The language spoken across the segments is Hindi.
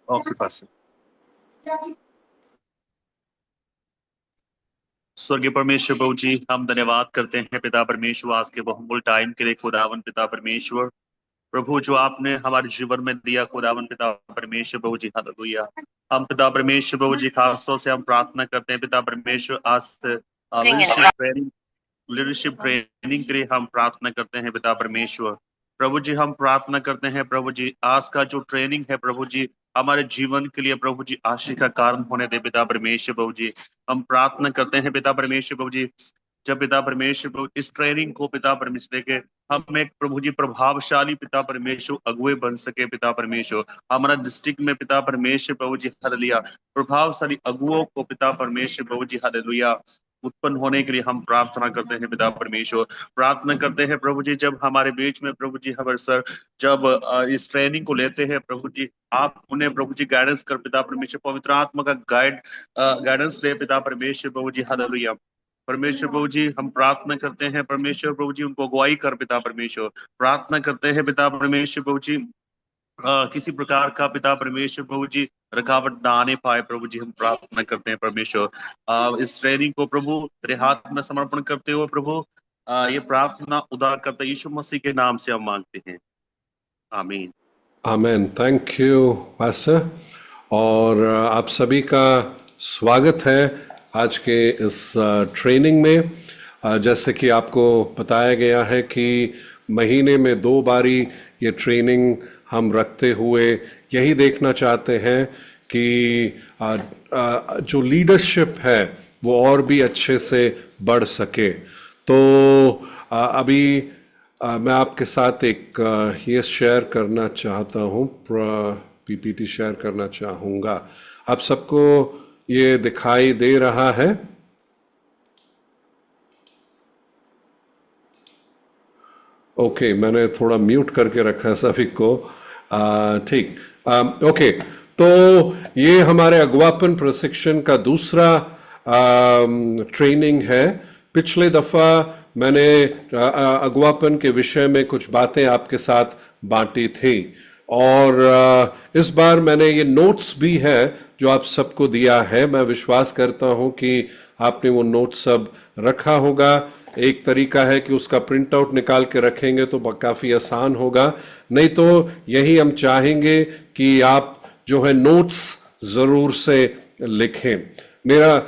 ओके पास। स्वर्गीय परमेश्वर प्रभु जी, हम धन्यवाद करते हैं पिता परमेश्वर आज के बहुमूल्य टाइम के लिए। खुदावन पिता परमेश्वर प्रभु, जो आपने हमारे जीवन में दिया, खुदावन पिता परमेश्वर प्रभु जी, हालेलुया। हम पिता परमेश्वर प्रभु जी खासतौर से हम प्रार्थना करते हैं पिता परमेश्वर आज लीडरशिप ट्रेनिंग के लिए हम प्रार्थना करते हैं पिता परमेश्वर प्रभु जी। हम प्रार्थना करते हैं प्रभु जी, आज का जो ट्रेनिंग है प्रभु जी, हमारे जीवन के लिए प्रभु जी आशीष का कारण होने दे पिता परमेश्वर प्रभु जी। हम प्रार्थना करते हैं पिता परमेश्वर प्रभु जी, जब पिता परमेश्वर प्रभु इस ट्रेनिंग को पिता परमेश्वर के हम एक प्रभु जी प्रभावशाली पिता परमेश्वर अगुए बन सके पिता परमेश्वर। हमारा डिस्ट्रिक्ट में पिता परमेश्वर प्रभु जी हालेलुया प्रभावशाली अगुओं को पिता परमेश्वर प्रभु जी हालेलुया उत्पन्न होने के लिए हम प्रार्थना करते हैं पिता परमेश्वर। प्रार्थना करते हैं प्रभु जी, जब हमारे बीच में प्रभु जी हमारे सर जब इस ट्रेनिंग को लेते हैं प्रभु जी, आप उन्हें प्रभु जी गाइडेंस कर पिता परमेश्वर, पवित्र आत्मा का गाइडेंस दे पिता परमेश्वर प्रभु जी हालेलुया। परमेश्वर प्रभु जी हम प्रार्थना करते हैं परमेश्वर प्रभु जी, उनको अगुवाई कर पिता परमेश्वर। प्रार्थना करते हैं पिता परमेश्वर प्रभु जी, किसी प्रकार का पिता परमेश्वर प्रभु जी रुकावट ना आने पाए प्रभु जी। हम प्रार्थना करते हैं परमेश्वर, इस ट्रेनिंग को प्रभु तेरे हाथ में समर्पण करते हुए प्रभु, ये प्रार्थना उदार करता यीशु मसीह के नाम से हम मांगते हैं, आमीन। आमेन। थैंक यू पास्टर, और आप सभी का स्वागत है आज के इस ट्रेनिंग में। जैसे कि आपको बताया गया है कि महीने में 2 बारी ये ट्रेनिंग हम रखते हुए यही देखना चाहते हैं कि जो लीडरशिप है वो और भी अच्छे से बढ़ सके। तो अभी मैं आपके साथ एक ये शेयर करना चाहता हूँ, पीपीटी शेयर करना चाहूँगा। आप सबको ये दिखाई दे रहा है? ओके, मैंने थोड़ा म्यूट करके रखा है सभी को। ठीक, ओके। तो ये हमारे अगवापन प्रशिक्षण का दूसरा ट्रेनिंग है। पिछले दफा मैंने अगवापन के विषय में कुछ बातें आपके साथ बांटी थी, और इस बार मैंने ये नोट्स भी है जो आप सबको दिया है। मैं विश्वास करता हूं कि आपने वो नोट्स सब रखा होगा। एक तरीका है कि उसका प्रिंट आउट निकाल के रखेंगे तो काफ़ी आसान होगा, नहीं तो यही हम चाहेंगे कि आप जो है नोट्स ज़रूर से लिखें। मेरा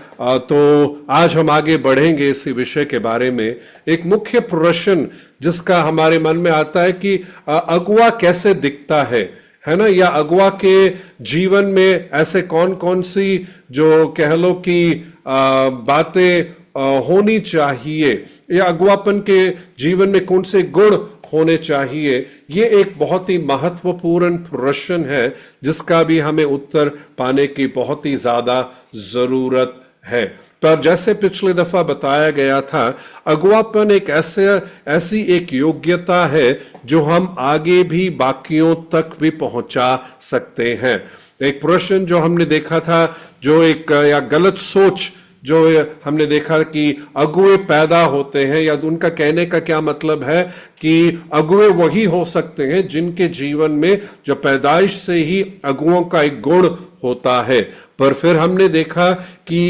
तो आज हम आगे बढ़ेंगे इसी विषय के बारे में। एक मुख्य प्रश्न जिसका हमारे मन में आता है कि अगुआ कैसे दिखता है ना, या अगुआ के जीवन में ऐसे कौन कौन सी जो कह लो कि बातें होनी चाहिए, या अगुवापन के जीवन में कौन से गुण होने चाहिए। ये एक बहुत ही महत्वपूर्ण प्रश्न है जिसका भी हमें उत्तर पाने की बहुत ही ज्यादा जरूरत है। पर जैसे पिछले दफा बताया गया था, अगुवापन एक ऐसी एक योग्यता है जो हम आगे भी बाकियों तक भी पहुंचा सकते हैं। एक प्रश्न जो हमने देखा था, जो एक या गलत सोच जो हमने देखा कि अगुए पैदा होते हैं, या उनका कहने का क्या मतलब है कि अगुए वही हो सकते हैं जिनके जीवन में जो पैदाइश से ही अगुओं का एक गुण होता है। पर फिर हमने देखा कि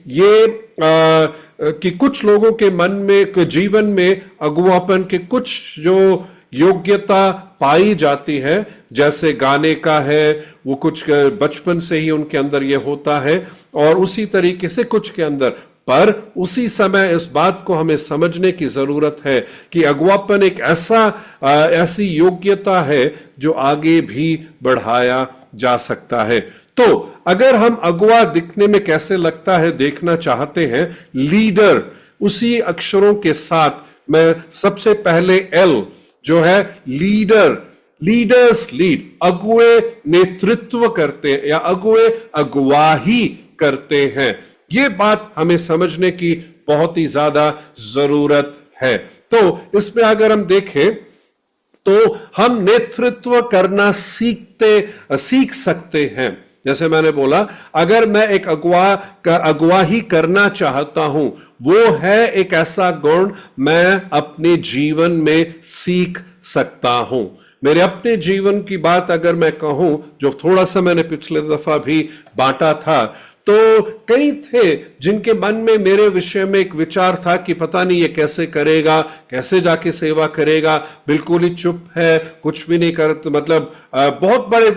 ये कि कुछ लोगों के मन में, जीवन में अगुवापन के कुछ जो योग्यता पाई जाती है, जैसे गाने का है, वो कुछ बचपन से ही उनके अंदर ये होता है, और उसी तरीके से कुछ के अंदर। पर उसी समय इस बात को हमें समझने की जरूरत है कि अगुवापन एक ऐसी योग्यता है जो आगे भी बढ़ाया जा सकता है। तो अगर हम अगुआ दिखने में कैसे लगता है देखना चाहते हैं, लीडर उसी अक्षरों के साथ मैं सबसे पहले एल जो है लीडर, लीडर्स लीड, अगुए नेतृत्व करते हैं या अगुए अगुवाही करते हैं। ये बात हमें समझने की बहुत ही ज्यादा जरूरत है। तो इसमें अगर हम देखें तो हम नेतृत्व करना सीख सकते हैं। जैसे मैंने बोला, अगर मैं एक अगुवाही करना चाहता हूं, वो है एक ऐसा गुण मैं अपने जीवन में सीख सकता हूं। मेरे अपने जीवन की बात अगर मैं कहूं, जो थोड़ा सा मैंने पिछले दफा भी बांटा था, तो कई थे जिनके मन में मेरे विषय में एक विचार था कि पता नहीं ये कैसे करेगा, कैसे जाके सेवा करेगा, बिल्कुल ही चुप है, कुछ भी नहीं करता, मतलब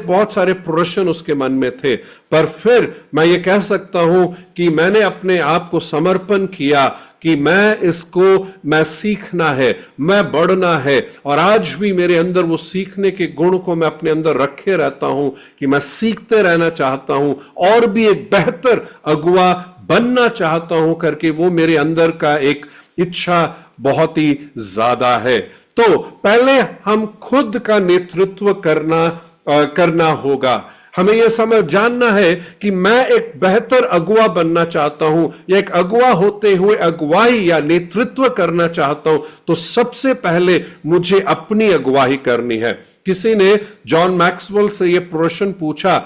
बहुत सारे प्रश्न उसके मन में थे। पर फिर मैं ये कह सकता हूं कि मैंने अपने आप को समर्पण किया कि मैं सीखना है, मैं बढ़ना है, और आज भी मेरे अंदर वो सीखने के गुण को मैं अपने अंदर रखे रहता हूं कि मैं सीखते रहना चाहता हूं और भी एक बेहतर अगुवा बनना चाहता हूं करके वो मेरे अंदर का एक इच्छा बहुत ही ज्यादा है। तो पहले हम खुद का नेतृत्व करना होगा। हमें यह समझ जानना है कि मैं एक बेहतर अगुवा बनना चाहता हूं या एक अगुवा होते हुए अगुवाई या नेतृत्व करना चाहता हूं, तो सबसे पहले मुझे अपनी अगुवाई करनी है। किसी ने जॉन मैक्सवेल से यह प्रश्न पूछा,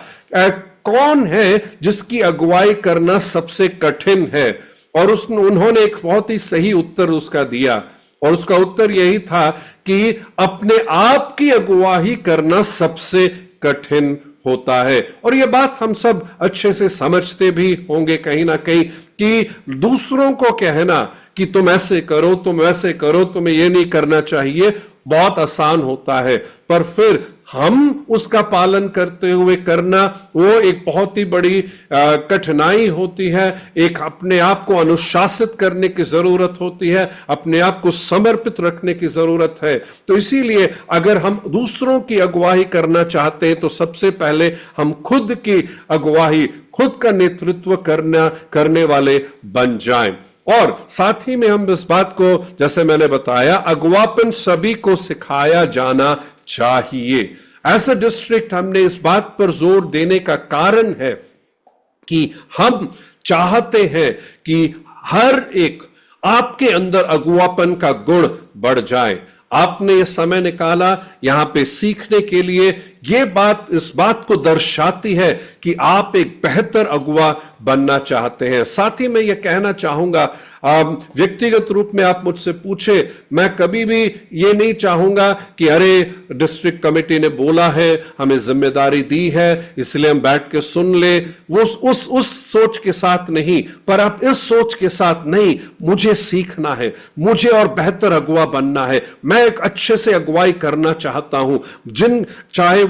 कौन है जिसकी अगुवाई करना सबसे कठिन है? और उन्होंने एक बहुत ही सही उत्तर उसका दिया, और उसका उत्तर यही था कि अपने आप की अगुवाई करना सबसे कठिन होता है। और यह बात हम सब अच्छे से समझते भी होंगे कहीं ना कहीं कि दूसरों को कहना कि तुम ऐसे करो, तुम वैसे करो, तुम्हें यह नहीं करना चाहिए, बहुत आसान होता है, पर फिर हम उसका पालन करते हुए करना वो एक बहुत ही बड़ी कठिनाई होती है। एक अपने आप को अनुशासित करने की जरूरत होती है, अपने आप को समर्पित रखने की जरूरत है। तो इसीलिए अगर हम दूसरों की अगुवाई करना चाहते हैं तो सबसे पहले हम खुद की अगुवाई, खुद का नेतृत्व करने वाले बन जाएं। और साथ ही में हम इस बात को, जैसे मैंने बताया, अगुवापन सभी को सिखाया जाना चाहिए। एज अ डिस्ट्रिक्ट हमने इस बात पर जोर देने का कारण है कि हम चाहते हैं कि हर एक आपके अंदर अगुवापन का गुण बढ़ जाए। आपने ये समय निकाला यहां पे सीखने के लिए, ये बात इस बात को दर्शाती है कि आप एक बेहतर अगुवा बनना चाहते हैं। साथ ही मैं ये कहना चाहूंगा, व्यक्तिगत रूप में आप मुझसे पूछे, मैं कभी भी ये नहीं चाहूंगा कि अरे डिस्ट्रिक्ट कमेटी ने बोला है, हमें जिम्मेदारी दी है, इसलिए हम बैठ के सुन ले, वो उस सोच के साथ नहीं, पर आप इस सोच के साथ नहीं, मुझे सीखना है, मुझे और बेहतर अगुवा बनना है, मैं एक अच्छे से अगुवाई करना चाहता हूं। चाहे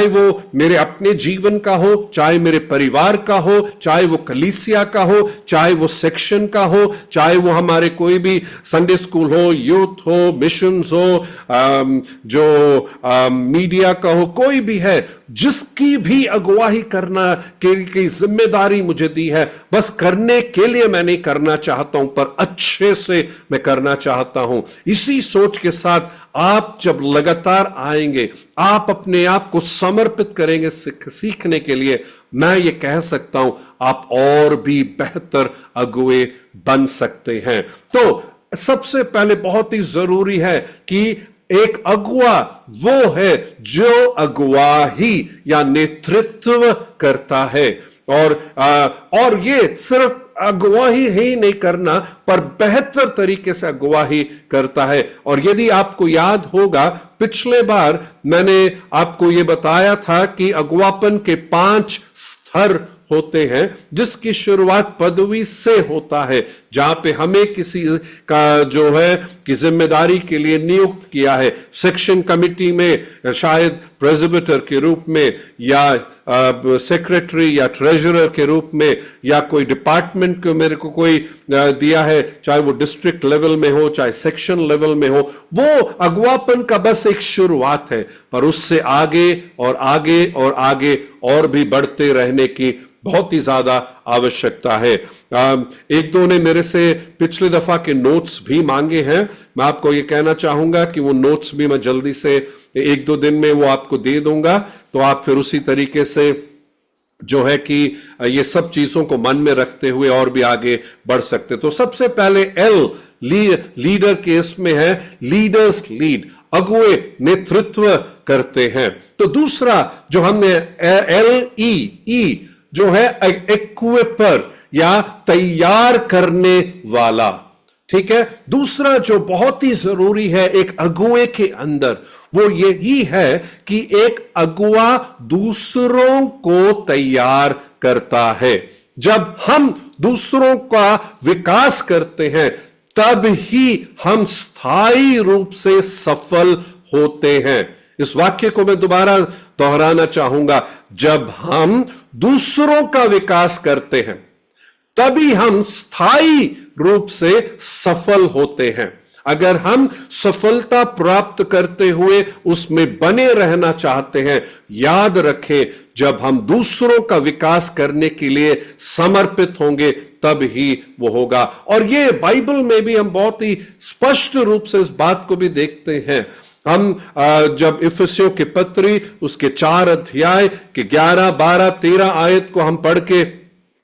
वो मेरे अपने जीवन का हो, चाहे मेरे परिवार का हो, चाहे वो कलीसिया का हो, चाहे वो सेक्शन का हो, चाहे वो हमारे कोई भी संडे स्कूल हो, यूथ हो, मिशंस हो, जो मीडिया का हो, कोई भी है, जिसकी भी अगुवाई करना की जिम्मेदारी मुझे दी है, बस करने के लिए मैं नहीं करना चाहता हूं, पर अच्छे से मैं करना चाहता हूं। इसी सोच के साथ आप जब लगातार आएंगे, आप अपने आप को समर्पित करेंगे सीखने के लिए, मैं ये कह सकता हूं आप और भी बेहतर अगुवे बन सकते हैं। तो सबसे पहले बहुत ही जरूरी है कि एक अगुवा वो है जो अगुवाही या नेतृत्व करता है, और ये सिर्फ अगुवाही ही नहीं करना, पर बेहतर तरीके से अगुवाही करता है। और यदि आपको याद होगा, पिछले बार मैंने आपको यह बताया था कि अगुवापन के 5 स्तर होते हैं, जिसकी शुरुआत पदवी से होता है, जहां पे हमें किसी का जो है कि जिम्मेदारी के लिए नियुक्त किया है, सेक्शन कमिटी में शायद प्रेसिडेंट के रूप में, या सेक्रेटरी या ट्रेजरर के रूप में, या कोई डिपार्टमेंट को मेरे को कोई दिया है, चाहे वो डिस्ट्रिक्ट लेवल में हो, चाहे सेक्शन लेवल में हो, वो अगुवापन का बस एक शुरुआत है, पर उससे आगे और आगे और आगे और भी बढ़ते रहने की बहुत ही ज्यादा आवश्यकता है। एक दो ने मेरे से पिछले दफा के नोट्स भी मांगे हैं। मैं आपको ये कहना चाहूंगा कि वो नोट्स भी मैं जल्दी से 1-2 दिन में वो आपको दे दूंगा, तो आप फिर उसी तरीके से जो है कि ये सब चीजों को मन में रखते हुए और भी आगे बढ़ सकते। तो सबसे पहले एल लीडर के इसमें है, लीडर्स लीड, अगुवे नेतृत्व करते हैं। तो दूसरा जो हमने LE जो है इक्विपर या तैयार करने वाला, ठीक है। दूसरा जो बहुत ही जरूरी है एक अगुवे के अंदर, वो यही है कि एक अगुआ दूसरों को तैयार करता है। जब हम दूसरों का विकास करते हैं तब ही हम स्थायी रूप से सफल होते हैं। इस वाक्य को मैं दोबारा दोहराना चाहूंगा, जब हम दूसरों का विकास करते हैं तभी हम स्थायी रूप से सफल होते हैं। अगर हम सफलता प्राप्त करते हुए उसमें बने रहना चाहते हैं, याद रखें जब हम दूसरों का विकास करने के लिए समर्पित होंगे तब ही वो होगा। और ये बाइबल में भी हम बहुत ही स्पष्ट रूप से इस बात को भी देखते हैं। हम जब इफिसियों के पत्री उसके 4 अध्याय के 11, 12, 13 आयत को हम पढ़ के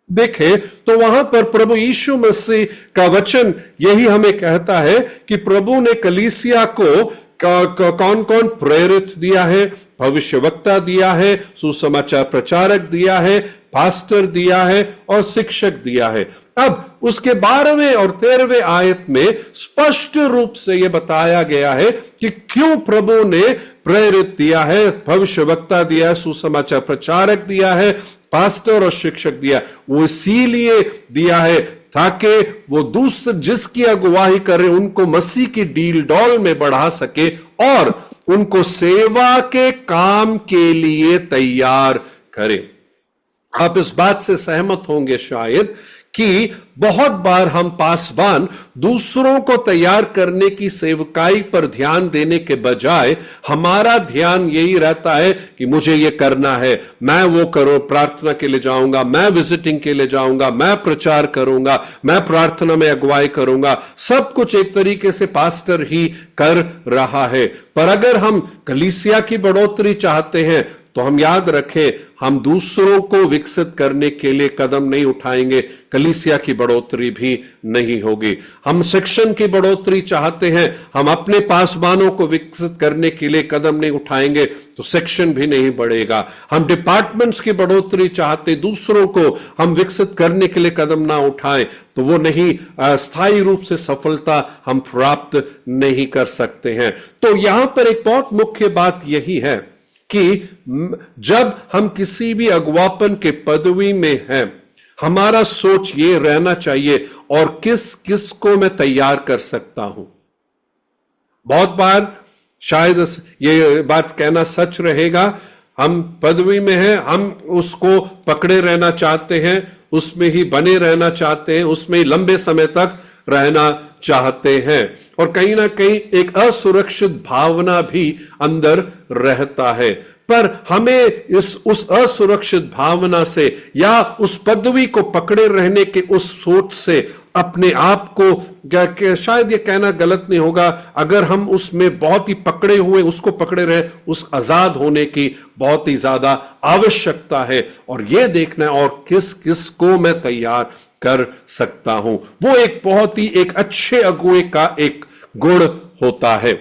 देखें तो वहां पर प्रभु यीशु मसीह का वचन यही हमें कहता है कि प्रभु ने कलीसिया को कौन कौन प्रेरित दिया है, भविष्यवक्ता दिया है, सुसमाचार प्रचारक दिया है, पास्टर दिया है और शिक्षक दिया है। अब उसके 12वें और 13वें आयत में स्पष्ट रूप से यह बताया गया है कि क्यों प्रभु ने प्रेरित दिया है, भविष्यवक्ता दिया है, सुसमाचार प्रचारक दिया है, पास्टर और शिक्षक दिया। वो इसीलिए दिया है ताकि वो दूसरे जिसकी अगुवाई करे उनको मसीह की डील डॉल में बढ़ा सके और उनको सेवा के काम के लिए तैयार करे। आप इस बात से सहमत होंगे शायद कि बहुत बार हम पासवान दूसरों को तैयार करने की सेवकाई पर ध्यान देने के बजाय हमारा ध्यान यही रहता है कि मुझे ये करना है, मैं वो करो, प्रार्थना के लिए जाऊंगा, मैं विजिटिंग के लिए जाऊंगा, मैं प्रचार करूंगा, मैं प्रार्थना में अगुवाई करूंगा। सब कुछ एक तरीके से पास्टर ही कर रहा है। पर अगर हम कलीसिया की बढ़ोतरी चाहते हैं तो हम याद रखें, हम दूसरों को विकसित करने के लिए कदम नहीं उठाएंगे, कलीसिया की बढ़ोतरी भी नहीं होगी। हम सेक्शन की बढ़ोतरी चाहते हैं, हम अपने पासवानों को विकसित करने के लिए कदम नहीं उठाएंगे तो सेक्शन भी नहीं बढ़ेगा। हम डिपार्टमेंट्स की बढ़ोतरी चाहते, दूसरों को हम विकसित करने के लिए कदम ना उठाएं तो वो नहीं, स्थायी रूप से सफलता हम प्राप्त नहीं कर सकते हैं। तो यहां पर एक बहुत मुख्य बात यही है कि जब हम किसी भी अगुवापन के पदवी में हैं, हमारा सोच ये रहना चाहिए और किस किस को मैं तैयार कर सकता हूं। बहुत बार शायद ये बात कहना सच रहेगा, हम पदवी में हैं, हम उसको पकड़े रहना चाहते हैं, उसमें ही बने रहना चाहते हैं, उसमें ही लंबे समय तक रहना चाहते हैं और कहीं ना कहीं एक असुरक्षित भावना भी अंदर रहता है। पर हमें उस असुरक्षित भावना से या उस पदवी को पकड़े रहने के उस सोच से अपने आप को, शायद ये कहना गलत नहीं होगा, अगर हम उसमें बहुत ही पकड़े हुए उसको पकड़े रहे, उस आजाद होने की बहुत ही ज्यादा आवश्यकता है और ये देखना है और किस किस को मैं तैयार कर सकता हूं। वो एक बहुत ही एक अच्छे अगुए का एक गुण होता है।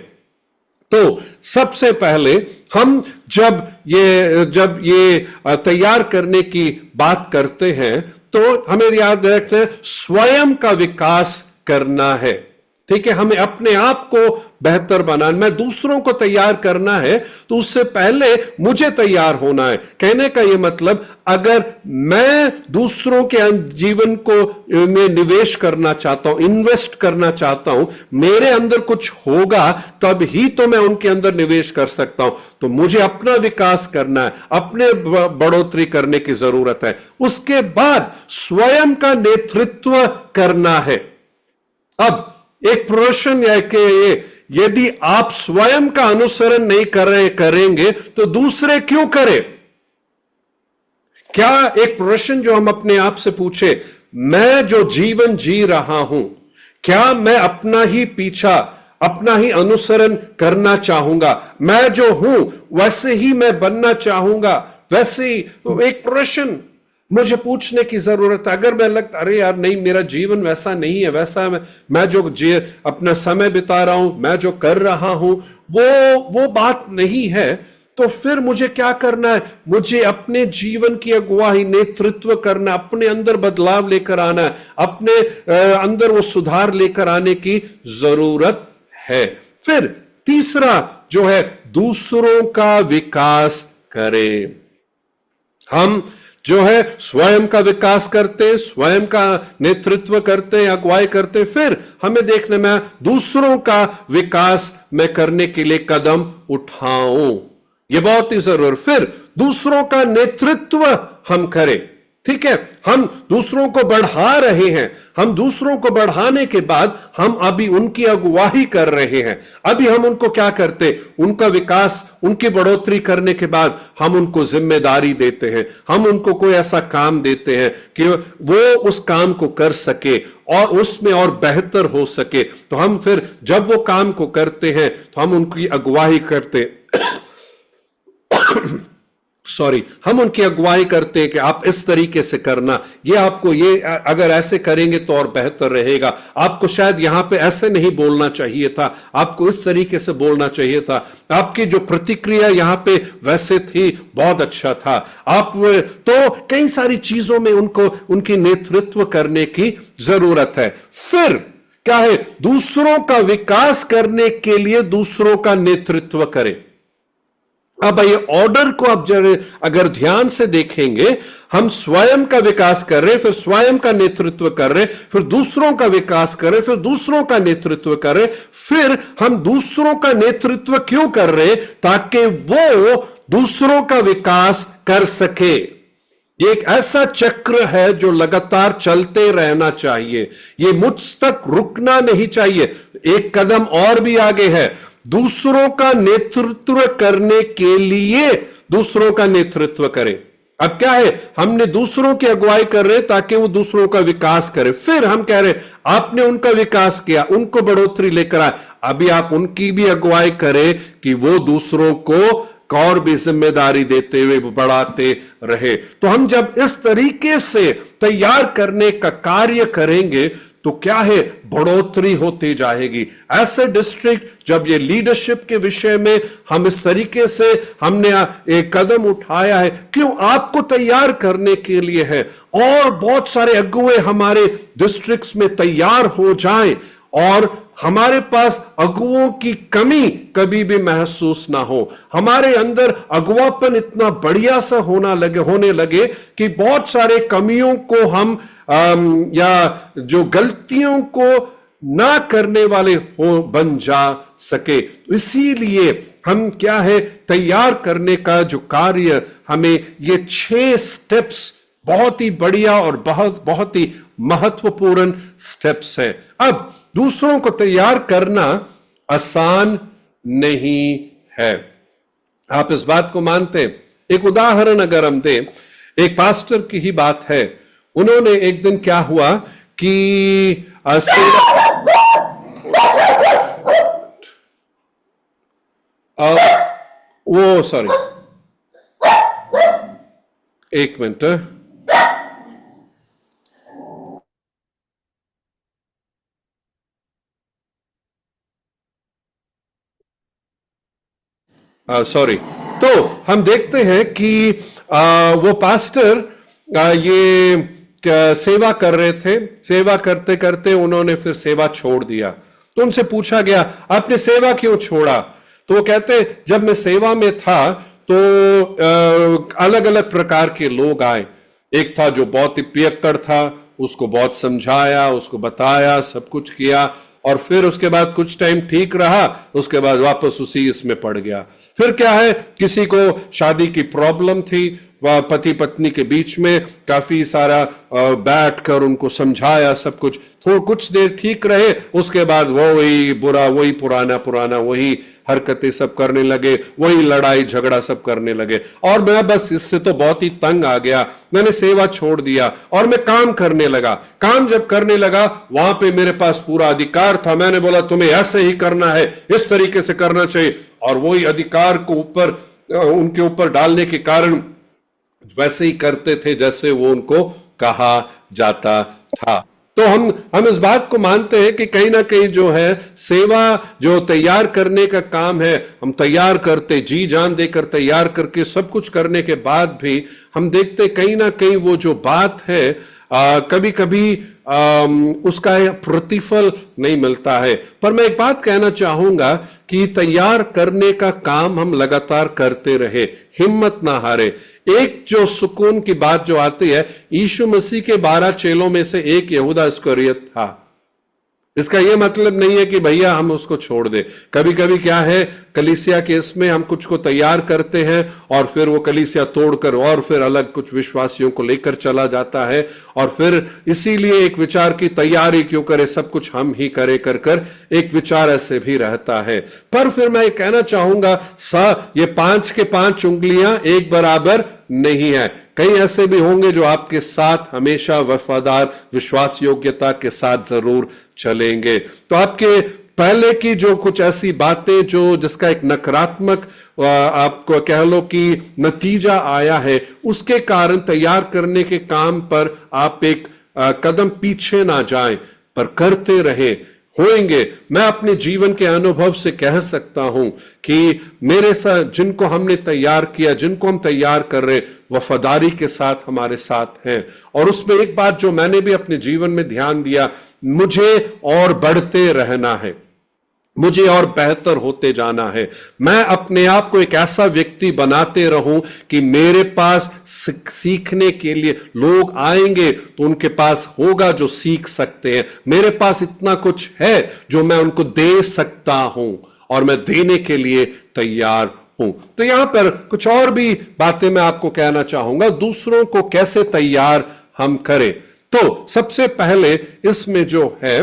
तो सबसे पहले हम जब ये तैयार करने की बात करते हैं तो हमें याद रखना है स्वयं का विकास करना है। ठीक है, हमें अपने आप को बेहतर बनाना, मैं दूसरों को तैयार करना है तो उससे पहले मुझे तैयार होना है। कहने का यह मतलब, अगर मैं दूसरों के जीवन को में निवेश करना चाहता हूं, इन्वेस्ट करना चाहता हूं, मेरे अंदर कुछ होगा तब ही तो मैं उनके अंदर निवेश कर सकता हूं। तो मुझे अपना विकास करना है, अपने बढ़ोतरी करने की जरूरत है। उसके बाद स्वयं का नेतृत्व करना है। अब एक प्रश्न यह कि यदि आप स्वयं का अनुसरण नहीं करेंगे तो दूसरे क्यों करें? क्या एक प्रश्न जो हम अपने आप से पूछे, मैं जो जीवन जी रहा हूं, क्या मैं अपना ही पीछा, अपना ही अनुसरण करना चाहूंगा? मैं जो हूं वैसे ही मैं बनना चाहूंगा, वैसे ही? तो एक प्रश्न मुझे पूछने की जरूरत है। अगर मैं लगता अरे यार नहीं, मेरा जीवन वैसा नहीं है, वैसा मैं जो अपना समय बिता रहा हूं, मैं जो कर रहा हूं वो बात नहीं है, तो फिर मुझे क्या करना है? मुझे अपने जीवन की अगुवाई, नेतृत्व करना, अपने अंदर बदलाव लेकर आना है, अपने अंदर वो सुधार लेकर आने की जरूरत है। फिर तीसरा जो है, दूसरों का विकास करें। हम जो है स्वयं का विकास करते, स्वयं का नेतृत्व करते, अगुवाई करते, फिर हमें देखने में दूसरों का विकास मैं करने के लिए कदम उठाऊं, यह बहुत ही जरूर। फिर दूसरों का नेतृत्व हम करें, ठीक है। हम दूसरों को बढ़ा रहे हैं, हम दूसरों को बढ़ाने के बाद हम अभी उनकी अगुवाई कर रहे हैं। अभी हम उनको क्या करते, उनका विकास, उनकी बढ़ोतरी करने के बाद हम उनको जिम्मेदारी देते हैं, हम उनको कोई ऐसा काम देते हैं कि वो उस काम को कर सके और उसमें और बेहतर हो सके। तो हम फिर जब वो काम को करते हैं तो हम उनकी अगुवाई करते हम उनकी अगुवाई करते हैं कि आप इस तरीके से करना, ये आपको, ये अगर ऐसे करेंगे तो और बेहतर रहेगा, आपको शायद यहां पे ऐसे नहीं बोलना चाहिए था, आपको इस तरीके से बोलना चाहिए था, आपकी जो प्रतिक्रिया यहां पे वैसे थी, बहुत अच्छा था आप। तो कई सारी चीजों में उनको, उनकी नेतृत्व करने की जरूरत है। फिर क्या है, दूसरों का विकास करने के लिए दूसरों का नेतृत्व करें। अब ये ऑर्डर को अब अगर ध्यान से देखेंगे, हम स्वयं का विकास कर रहे, फिर स्वयं का नेतृत्व कर रहे, फिर दूसरों का विकास कर रहे, फिर दूसरों का नेतृत्व कर रहे, फिर हम दूसरों का नेतृत्व क्यों कर रहे, ताकि वो दूसरों का विकास कर सके। ये एक ऐसा चक्र है जो लगातार चलते रहना चाहिए, ये मुझ तक रुकना नहीं चाहिए, एक कदम और भी आगे है। दूसरों का नेतृत्व करने के लिए दूसरों का नेतृत्व करें। अब क्या है, हमने दूसरों की अगुवाई कर रहे ताकि वो दूसरों का विकास करें, फिर हम कह रहे आपने उनका विकास किया, उनको बढ़ोतरी लेकर आए, अभी आप उनकी भी अगुवाई करें कि वो दूसरों को और भी जिम्मेदारी देते हुए बढ़ाते रहे। तो हम जब इस तरीके से तैयार करने का कार्य करेंगे तो क्या है, बढ़ोतरी होती जाएगी। ऐसे डिस्ट्रिक्ट जब ये लीडरशिप के विषय में हम इस तरीके से हमने एक कदम उठाया है, क्यों, आपको तैयार करने के लिए है, और बहुत सारे अगुवे हमारे डिस्ट्रिक्ट्स में तैयार हो जाएं और हमारे पास अगुवों की कमी कभी भी महसूस ना हो, हमारे अंदर अगुवापन इतना बढ़िया सा होने लगे कि बहुत सारे कमियों को हम या जो गलतियों को ना करने वाले हो बन जा सके। तो इसीलिए हम क्या है, तैयार करने का जो कार्य, हमें ये 6 स्टेप्स बहुत ही बढ़िया और बहुत बहुत ही महत्वपूर्ण स्टेप्स हैं। अब दूसरों को तैयार करना आसान नहीं है, आप इस बात को मानते हैं। एक उदाहरण अगर हम दें, एक पास्टर की ही बात है। उन्होंने एक दिन क्या हुआ कि वो सॉरी, एक मिनट, सॉरी। तो हम देखते हैं कि वो पास्टर ये सेवा कर रहे थे, सेवा करते करते उन्होंने फिर सेवा छोड़ दिया। तो उनसे पूछा गया, आपने सेवा क्यों छोड़ा? तो वो कहते, जब मैं सेवा में था तो अलग अलग प्रकार के लोग आए। एक था जो बहुत ही पियक्कड़ था, उसको बहुत समझाया, उसको बताया, सब कुछ किया, और फिर उसके बाद कुछ टाइम ठीक रहा, उसके बाद वापस उसी इसमें पड़ गया। फिर क्या है, किसी को शादी की प्रॉब्लम थी, वह पति पत्नी के बीच में काफी सारा बैठकर उनको समझाया सब कुछ, थोड़ा कुछ देर ठीक रहे, उसके बाद वही बुरा, वही पुराना वही हरकतें सब करने लगे, वही लड़ाई झगड़ा सब करने लगे। और मैं बस इससे तो बहुत ही तंग आ गया, मैंने सेवा छोड़ दिया और मैं काम करने लगा। काम जब करने लगा, वहां पे मेरे पास पूरा अधिकार था, मैंने बोला तुम्हें ऐसे ही करना है, इस तरीके से करना चाहिए, और वही अधिकार को ऊपर उनके ऊपर डालने के कारण वैसे ही करते थे जैसे वो उनको कहा जाता था। तो हम इस बात को मानते हैं कि कहीं ना कहीं जो है सेवा, जो तैयार करने का काम है, हम तैयार करते, जी जान देकर तैयार करके सब कुछ करने के बाद भी हम देखते कहीं ना कहीं वो जो बात है कभी कभी उसका प्रतिफल नहीं मिलता है। पर मैं एक बात कहना चाहूंगा कि तैयार करने का काम हम लगातार करते रहे, हिम्मत ना हारे। एक जो सुकून की बात जो आती है, यीशु मसीह के 12 चेलों में से एक यहूदा इस्करियत था। इसका यह मतलब नहीं है कि भैया हम उसको छोड़ दें। कभी कभी क्या है, कलीसिया के इसमें हम कुछ को तैयार करते हैं और फिर वो कलीसिया तोड़कर और फिर अलग कुछ विश्वासियों को लेकर चला जाता है, और फिर इसीलिए एक विचार की तैयारी क्यों करे, सब कुछ हम ही करे कर कर एक विचार ऐसे भी रहता है। पर फिर मैं कहना चाहूंगा ये 5 के 5 उंगलियां एक बराबर नहीं है। कई ऐसे भी होंगे जो आपके साथ हमेशा वफादार विश्वास योग्यता के साथ जरूर चलेंगे। तो आपके पहले की जो कुछ ऐसी बातें जो जिसका एक नकारात्मक आपको कह लो कि नतीजा आया है, उसके कारण तैयार करने के काम पर आप एक कदम पीछे ना जाएं, पर करते रहे होएंगे। मैं अपने जीवन के अनुभव से कह सकता हूं कि मेरे साथ जिनको हमने तैयार किया, जिनको हम तैयार कर रहे, वफादारी के साथ हमारे साथ हैं। और उसमें एक बात जो मैंने भी अपने जीवन में ध्यान दिया, मुझे और बढ़ते रहना है, मुझे और बेहतर होते जाना है। मैं अपने आप को एक ऐसा व्यक्ति बनाते रहूं कि मेरे पास सीखने के लिए लोग आएंगे तो उनके पास होगा जो सीख सकते हैं। मेरे पास इतना कुछ है जो मैं उनको दे सकता हूं और मैं देने के लिए तैयार हूं। तो यहां पर कुछ और भी बातें मैं आपको कहना चाहूंगा, दूसरों को कैसे तैयार हम करें। तो सबसे पहले इसमें जो है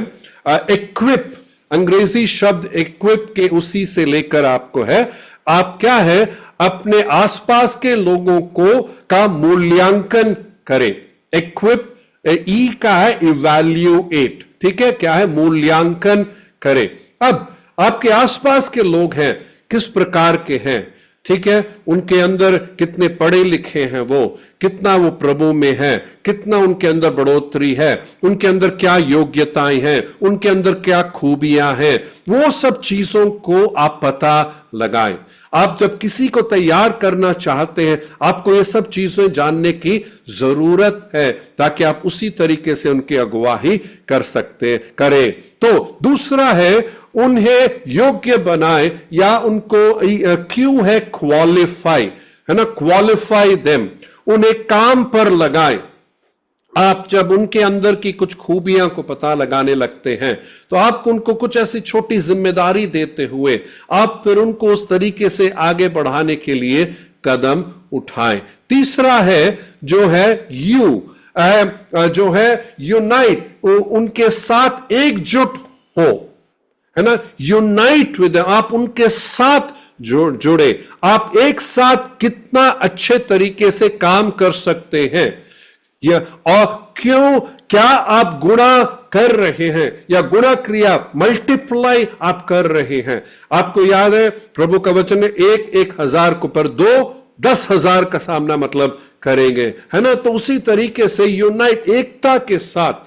इक्विप, अंग्रेजी शब्द इक्विप के उसी से लेकर आपको है। आप क्या है, अपने आसपास के लोगों को का मूल्यांकन करें। इक्विप ई का है इवैल्यूएट, ठीक है, क्या है, मूल्यांकन करें। अब आपके आसपास के लोग हैं, किस प्रकार के हैं, ठीक है, उनके अंदर कितने पढ़े लिखे हैं, वो कितना वो प्रभु में है, कितना उनके अंदर बढ़ोतरी है, उनके अंदर क्या योग्यताएं हैं, उनके अंदर क्या खूबियां हैं, वो सब चीजों को आप पता लगाएं। आप जब किसी को तैयार करना चाहते हैं, आपको ये सब चीजें जानने की जरूरत है ताकि आप उसी तरीके से उनकी अगुवाई कर सकते करें। तो दूसरा है, उन्हें योग्य बनाए या उनको क्यों है क्वालिफाई, है ना, क्वालिफाई देम, उन्हें काम पर लगाएं। आप जब उनके अंदर की कुछ खूबियां को पता लगाने लगते हैं तो आप उनको कुछ ऐसी छोटी जिम्मेदारी देते हुए आप फिर उनको उस तरीके से आगे बढ़ाने के लिए कदम उठाएं। तीसरा है जो है जो है यूनाइट, उनके साथ एकजुट हो, है ना, यूनाइट विद, आप उनके साथ जुड़े। आप एक साथ कितना अच्छे तरीके से काम कर सकते हैं, या और क्यों, क्या आप गुणा कर रहे हैं या गुणा क्रिया मल्टीप्लाई आप कर रहे हैं। आपको याद है प्रभु का वचन, 1,000 को पर 2 10,000 का सामना मतलब करेंगे, है ना। तो उसी तरीके से यूनाइट, एकता के साथ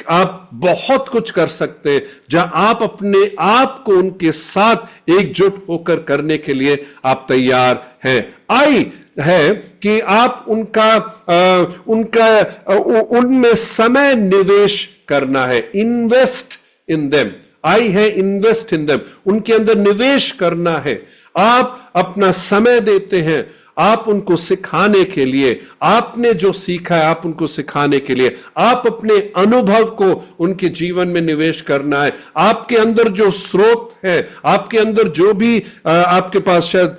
आप बहुत कुछ कर सकते हैं, जहां आप अपने आप को उनके साथ एकजुट होकर करने के लिए आप तैयार हैं। आई है कि आप उनमें समय निवेश करना है, इन्वेस्ट इन देम। आई है इन्वेस्ट इन देम, उनके अंदर निवेश करना है। आप अपना समय देते हैं, आप उनको सिखाने के लिए, आपने जो सीखा है आप उनको सिखाने के लिए, आप अपने अनुभव को उनके जीवन में निवेश करना है। आपके अंदर जो स्रोत है, आपके अंदर जो भी आपके पास शायद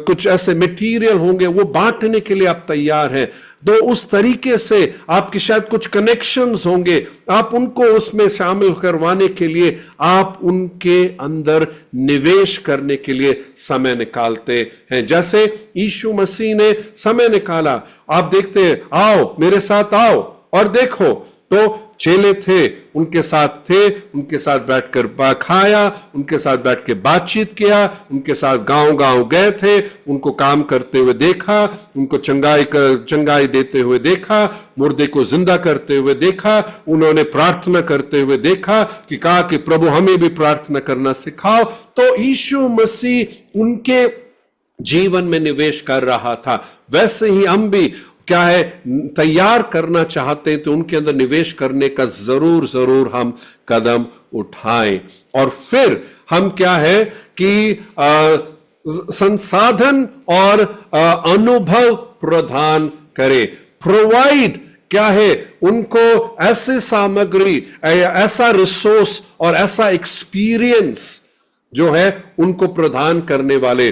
कुछ ऐसे मटेरियल होंगे, वो बांटने के लिए आप तैयार हैं। तो उस तरीके से आपके शायद कुछ कनेक्शंस होंगे, आप उनको उसमें शामिल करवाने के लिए आप उनके अंदर निवेश करने के लिए समय निकालते हैं, जैसे यीशु मसीह ने समय निकाला। आप देखते हैं, आओ मेरे साथ आओ और देखो, तो चेले थे, उनके साथ बैठकर खाया, उनके साथ बैठ के बातचीत किया, उनके साथ गांव गए थे, उनको काम करते हुए देखा, उनको चंगाई देते हुए देखा, मुर्दे को जिंदा करते हुए देखा, उन्होंने प्रार्थना करते हुए देखा कि कहा कि प्रभु हमें भी प्रार्थना करना सिखाओ। तो यीशु मसीह उनके जीवन में निवेश कर रहा था। वैसे ही हम भी क्या है तैयार करना चाहते हैं तो उनके अंदर निवेश करने का जरूर हम कदम उठाएं। और फिर हम क्या है कि संसाधन और अनुभव प्रदान करें, प्रोवाइड क्या है उनको ऐसे सामग्री, ऐसा रिसोर्स और ऐसा एक्सपीरियंस जो है उनको प्रदान करने वाले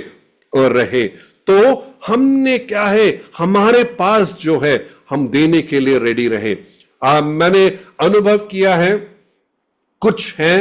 रहे। तो हमने क्या है हमारे पास जो है हम देने के लिए रेडी रहे। मैंने अनुभव किया है कुछ हैं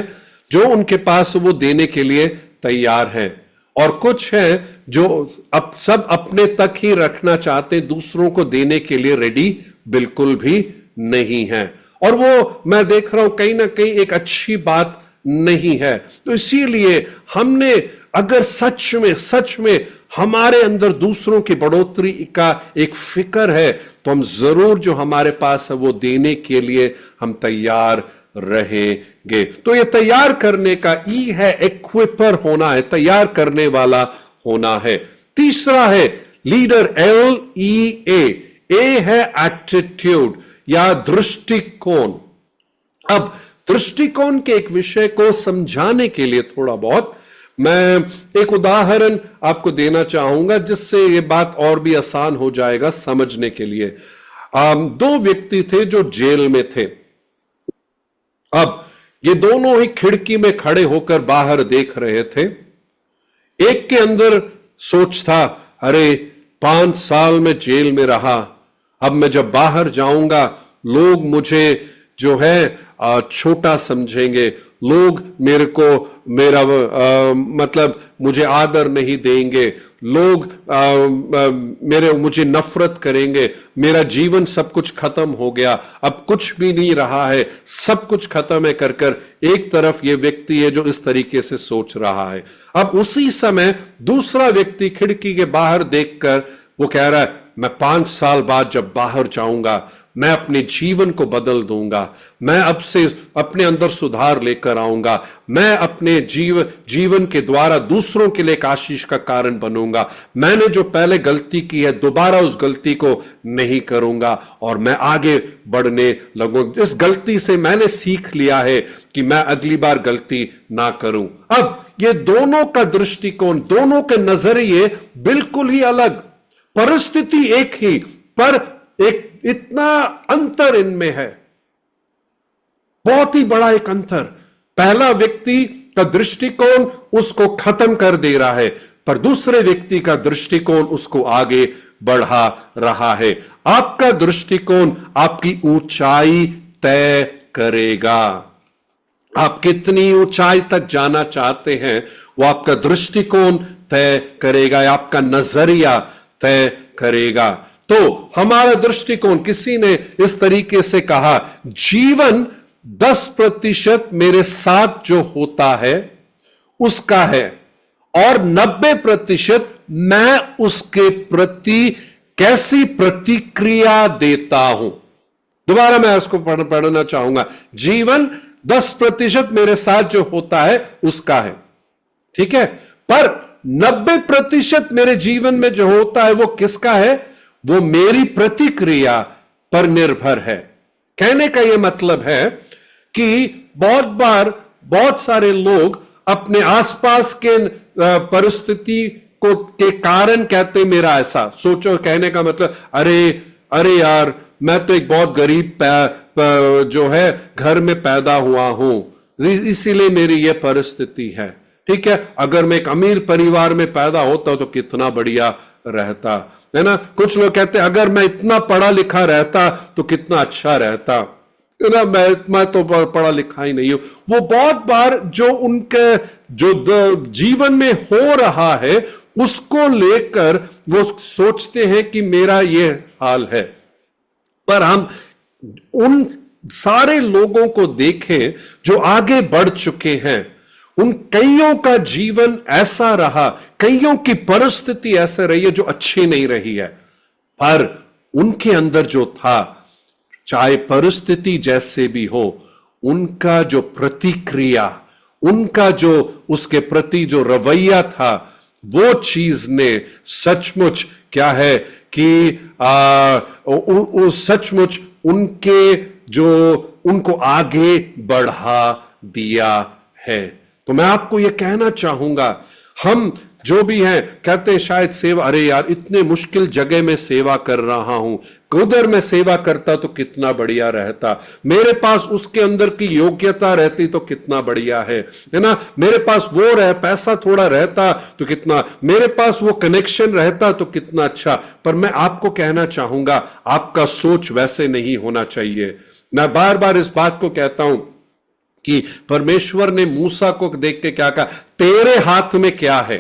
जो उनके पास वो देने के लिए तैयार हैं और कुछ हैं जो अब सब अपने तक ही रखना चाहते, दूसरों को देने के लिए रेडी बिल्कुल भी नहीं है। और वो मैं देख रहा हूं कहीं ना कहीं एक अच्छी बात नहीं है। तो इसीलिए हमने अगर सच में हमारे अंदर दूसरों की बढ़ोतरी का एक फिक्र है तो हम जरूर जो हमारे पास है वो देने के लिए हम तैयार रहेंगे। तो ये तैयार करने का ई है इक्विपर होना है, तैयार करने वाला होना है। तीसरा है लीडर, LEA। ए है एटीट्यूड या दृष्टिकोण। अब दृष्टिकोण के एक विषय को समझाने के लिए थोड़ा बहुत मैं एक उदाहरण आपको देना चाहूंगा जिससे ये बात और भी आसान हो जाएगा समझने के लिए। दो व्यक्ति थे जो जेल में थे। अब ये दोनों ही खिड़की में खड़े होकर बाहर देख रहे थे। एक के अंदर सोच था, अरे 5 साल में जेल में रहा, अब मैं जब बाहर जाऊंगा लोग मुझे जो है छोटा समझेंगे, लोग मतलब मुझे आदर नहीं देंगे, लोग मुझे नफरत करेंगे, मेरा जीवन सब कुछ खत्म हो गया, अब कुछ भी नहीं रहा है, सब कुछ खत्म है कर एक तरफ ये व्यक्ति है जो इस तरीके से सोच रहा है। अब उसी समय दूसरा व्यक्ति खिड़की के बाहर देखकर वो कह रहा है, मैं 5 साल बाद जब बाहर जाऊंगा मैं अपने जीवन को बदल दूंगा, मैं अब से अपने अंदर सुधार लेकर आऊंगा, मैं अपने जीवन के द्वारा दूसरों के लिए एक आशीष का कारण बनूंगा, मैंने जो पहले गलती की है दोबारा उस गलती को नहीं करूंगा और मैं आगे बढ़ने लगूंगा। इस गलती से मैंने सीख लिया है कि मैं अगली बार गलती ना करूं। अब ये दोनों का दृष्टिकोण, दोनों के नजरिए बिल्कुल ही अलग, परिस्थिति एक ही, पर एक इतना अंतर इनमें है, बहुत ही बड़ा एक अंतर। पहला व्यक्ति का दृष्टिकोण उसको खत्म कर दे रहा है, पर दूसरे व्यक्ति का दृष्टिकोण उसको आगे बढ़ा रहा है। आपका दृष्टिकोण आपकी ऊंचाई तय करेगा। आप कितनी ऊंचाई तक जाना चाहते हैं वो आपका दृष्टिकोण तय करेगा, आपका नजरिया तय करेगा। तो हमारा दृष्टिकोण, किसी ने इस तरीके से कहा, जीवन 10% मेरे साथ जो होता है उसका है और 90% मैं उसके प्रति कैसी प्रतिक्रिया देता हूं। दोबारा मैं उसको पढ़ना चाहूंगा, जीवन 10% मेरे साथ जो होता है उसका है, ठीक है, पर 90% मेरे जीवन में जो होता है वो किसका है? वो मेरी प्रतिक्रिया पर निर्भर है। कहने का यह मतलब है कि बहुत बार बहुत सारे लोग अपने आसपास के परिस्थिति को के कारण कहते मेरा ऐसा सोचो। कहने का मतलब, अरे यार मैं तो एक बहुत गरीब जो है घर में पैदा हुआ हूं, इसीलिए मेरी यह परिस्थिति है, ठीक है। अगर मैं एक अमीर परिवार में पैदा होता तो कितना बढ़िया रहता, है ना। कुछ लोग कहते अगर मैं इतना पढ़ा लिखा रहता तो कितना अच्छा रहता, है ना। मैं तो पढ़ा लिखा ही नहीं हूं। वो बहुत बार जो उनके जो जीवन में हो रहा है उसको लेकर वो सोचते हैं कि मेरा ये हाल है। पर हम उन सारे लोगों को देखें जो आगे बढ़ चुके हैं, उन कईयों का जीवन ऐसा रहा, कईयों की परिस्थिति ऐसे रही है जो अच्छी नहीं रही है, पर उनके अंदर जो था, चाहे परिस्थिति जैसे भी हो, उनका जो प्रतिक्रिया, उनका जो उसके प्रति जो रवैया था, वो चीज ने सचमुच क्या है कि सचमुच उनको आगे बढ़ा दिया है। तो मैं आपको यह कहना चाहूंगा, हम जो भी हैं कहते हैं शायद सेवा, अरे यार इतने मुश्किल जगह में सेवा कर रहा हूं, उधर मैं सेवा करता तो कितना बढ़िया रहता, मेरे पास उसके अंदर की योग्यता रहती तो कितना बढ़िया है ना, मेरे पास वो पैसा थोड़ा रहता तो कितना, मेरे पास वो कनेक्शन रहता तो कितना अच्छा। पर मैं आपको कहना चाहूंगा, आपका सोच वैसे नहीं होना चाहिए। मैं बार बार इस बात को कहता हूं कि परमेश्वर ने मूसा को देख के क्या कहा, तेरे हाथ में क्या है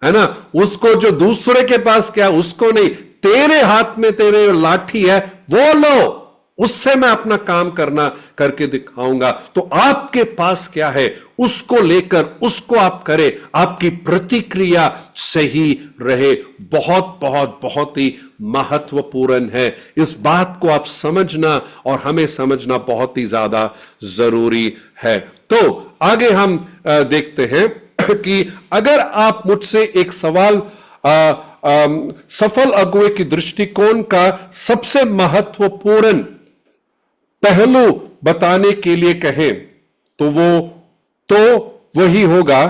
ना, उसको जो दूसरे के पास क्या, उसको नहीं, तेरे हाथ में तेरे लाठी है वो लो, उससे मैं अपना काम करके दिखाऊंगा। तो आपके पास क्या है उसको लेकर उसको आप करें, आपकी प्रतिक्रिया सही रहे। बहुत बहुत बहुत ही महत्वपूर्ण है, इस बात को आप समझना और हमें समझना बहुत ही ज्यादा जरूरी है। तो आगे हम देखते हैं कि अगर आप मुझसे एक सवाल सफल अगुवे की दृष्टिकोण का सबसे महत्वपूर्ण पहलू बताने के लिए कहें तो वही होगा,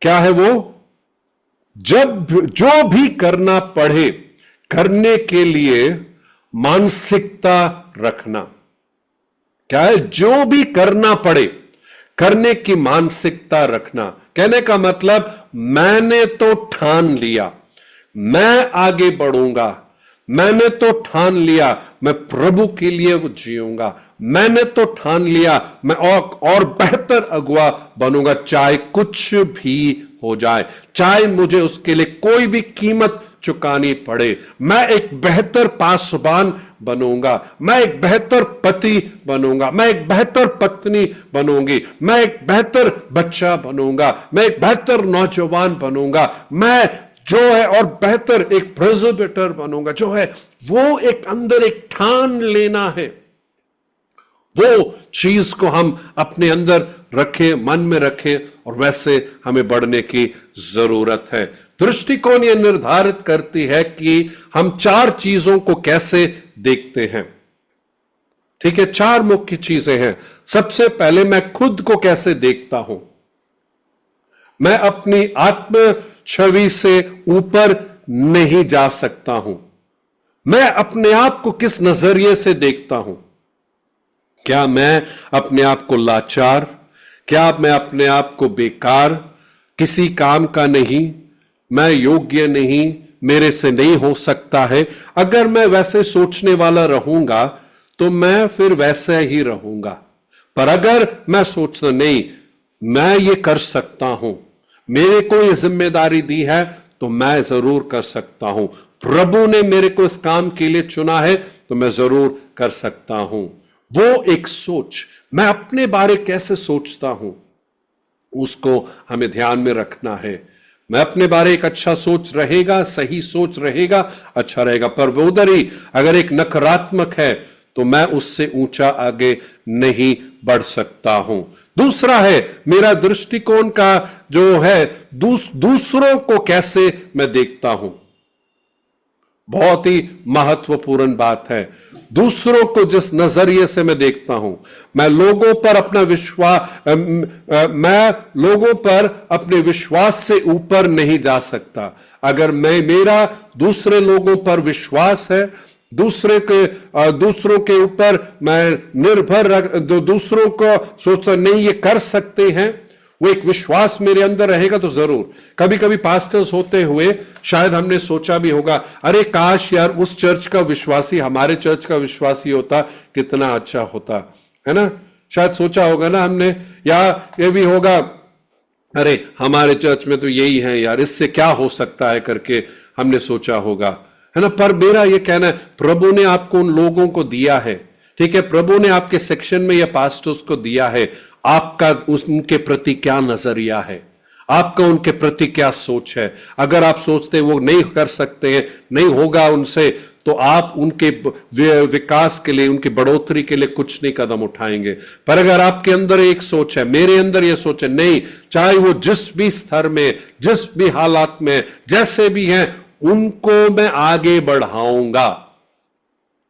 क्या है वो, जब जो भी करना पड़े करने के लिए मानसिकता रखना। क्या है, जो भी करना पड़े करने की मानसिकता रखना। कहने का मतलब, मैंने तो ठान लिया मैं आगे बढ़ूंगा, मैंने तो ठान लिया मैं प्रभु के लिए वो जीऊंगा, मैंने तो ठान लिया मैं और बेहतर अगुवा बनूंगा, चाहे कुछ भी हो जाए, चाहे मुझे उसके लिए कोई भी कीमत चुकानी पड़े, मैं एक बेहतर पासबान बनूंगा, मैं एक बेहतर पति बनूंगा, मैं एक बेहतर पत्नी बनूंगी, मैं एक बेहतर बच्चा बनूंगा, मैं एक बेहतर नौजवान बनूंगा, मैं जो है और बेहतर एक प्रेसिडेंटर बनूंगा। जो है वो एक अंदर एक ठान लेना है, वो चीज को हम अपने अंदर रखें, मन में रखें, और वैसे हमें बढ़ने की जरूरत है। दृष्टिकोण यह निर्धारित करती है कि हम चार चीजों को कैसे देखते हैं। ठीक है, चार मुख्य चीजें हैं। सबसे पहले, मैं खुद को कैसे देखता हूं, मैं अपनी आत्म छवि से ऊपर नहीं जा सकता हूं, मैं अपने आप को किस नजरिए से देखता हूं। क्या मैं अपने आप को लाचार, क्या मैं अपने आप को बेकार, किसी काम का नहीं, मैं योग्य नहीं, मेरे से नहीं हो सकता है, अगर मैं वैसे सोचने वाला रहूंगा तो मैं फिर वैसे ही रहूंगा। पर अगर मैं सोचता नहीं, मैं ये कर सकता हूं, मेरे को ये जिम्मेदारी दी है तो मैं जरूर कर सकता हूं, प्रभु ने मेरे को इस काम के लिए चुना है तो मैं जरूर कर सकता हूं। वो एक सोच, मैं अपने बारे कैसे सोचता हूं, उसको हमें ध्यान में रखना है। मैं अपने बारे एक अच्छा सोच रहेगा, सही सोच रहेगा, अच्छा रहेगा, पर वो उधर ही अगर एक नकारात्मक है तो मैं उससे ऊंचा आगे नहीं बढ़ सकता हूं। दूसरा है, मेरा दृष्टिकोण का जो है दूसरों को कैसे मैं देखता हूं। बहुत ही महत्वपूर्ण बात है, दूसरों को जिस नजरिए से मैं देखता हूं, मैं लोगों पर अपना मैं लोगों पर अपने विश्वास से ऊपर नहीं जा सकता। अगर मेरा दूसरे लोगों पर विश्वास है, दूसरों के ऊपर मैं निर्भर दूसरों को सोचता नहीं ये कर सकते हैं, वो एक विश्वास मेरे अंदर रहेगा तो जरूर। कभी कभी पास्टर्स होते हुए शायद हमने सोचा भी होगा, अरे काश यार उस चर्च का विश्वासी हमारे चर्च का विश्वासी होता, कितना अच्छा होता है ना। शायद सोचा होगा ना हमने, या ये भी होगा, अरे हमारे चर्च में तो यही है यार, इससे क्या हो सकता है करके हमने सोचा होगा, है ना। पर मेरा ये कहना है, प्रभु ने आपको उन लोगों को दिया है, ठीक है, प्रभु ने आपके सेक्शन में या पास्टर्स को दिया है, आपका उनके प्रति क्या नजरिया है, आपका उनके प्रति क्या सोच है। अगर आप सोचते वो नहीं कर सकते हैं, नहीं होगा उनसे, तो आप उनके विकास के लिए, उनकी बढ़ोतरी के लिए कुछ नहीं कदम उठाएंगे। पर अगर आपके अंदर एक सोच है, मेरे अंदर यह सोच है, नहीं, चाहे वो जिस भी स्तर में, जिस भी हालात में, जैसे भी हैं, उनको मैं आगे बढ़ाऊंगा,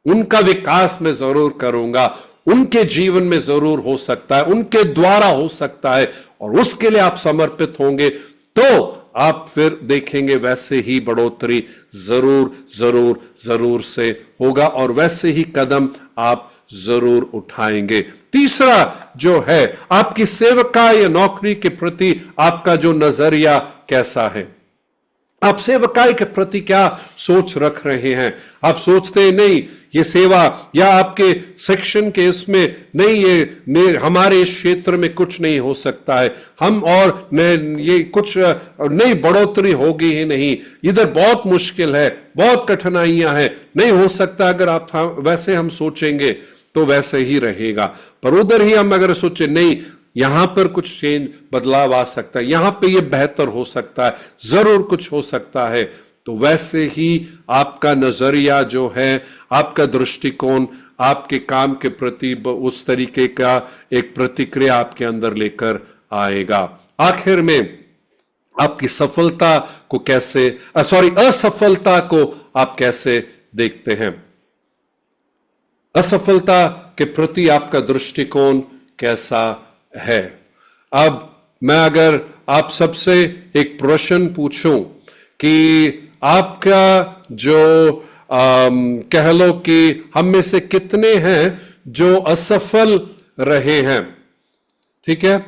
उनका विकास मैं जरूर करूंगा, उनके जीवन में जरूर हो सकता है, उनके द्वारा हो सकता है, और उसके लिए आप समर्पित होंगे तो आप फिर देखेंगे वैसे ही बढ़ोतरी जरूर जरूर जरूर से होगा और वैसे ही कदम आप जरूर उठाएंगे। तीसरा जो है, आपकी सेवकाई या नौकरी के प्रति आपका जो नजरिया कैसा है। आप सेवकाई के प्रति क्या सोच रख रहे हैं। आप सोचते हैं नहीं ये सेवा या आपके सेक्शन के इसमें नहीं, ये हमारे इस क्षेत्र में कुछ नहीं हो सकता है, हम और ये कुछ नहीं बढ़ोतरी होगी ही नहीं, इधर बहुत मुश्किल है, बहुत कठिनाइयां हैं, नहीं हो सकता। अगर आप वैसे हम सोचेंगे तो वैसे ही रहेगा। पर उधर ही हम अगर सोचे नहीं यहां पर कुछ चेंज बदलाव आ सकता है, यहां पे ये बेहतर हो सकता है, जरूर कुछ हो सकता है, तो वैसे ही आपका नजरिया जो है, आपका दृष्टिकोण आपके काम के प्रति उस तरीके का एक प्रतिक्रिया आपके अंदर लेकर आएगा। आखिर में आपकी सफलता को कैसे असफलता को आप कैसे देखते हैं। असफलता के प्रति आपका दृष्टिकोण कैसा है। अब मैं अगर आप सबसे एक प्रश्न पूछूं कि आपका जो कह लो कि हम में से कितने हैं जो असफल रहे हैं, ठीक है।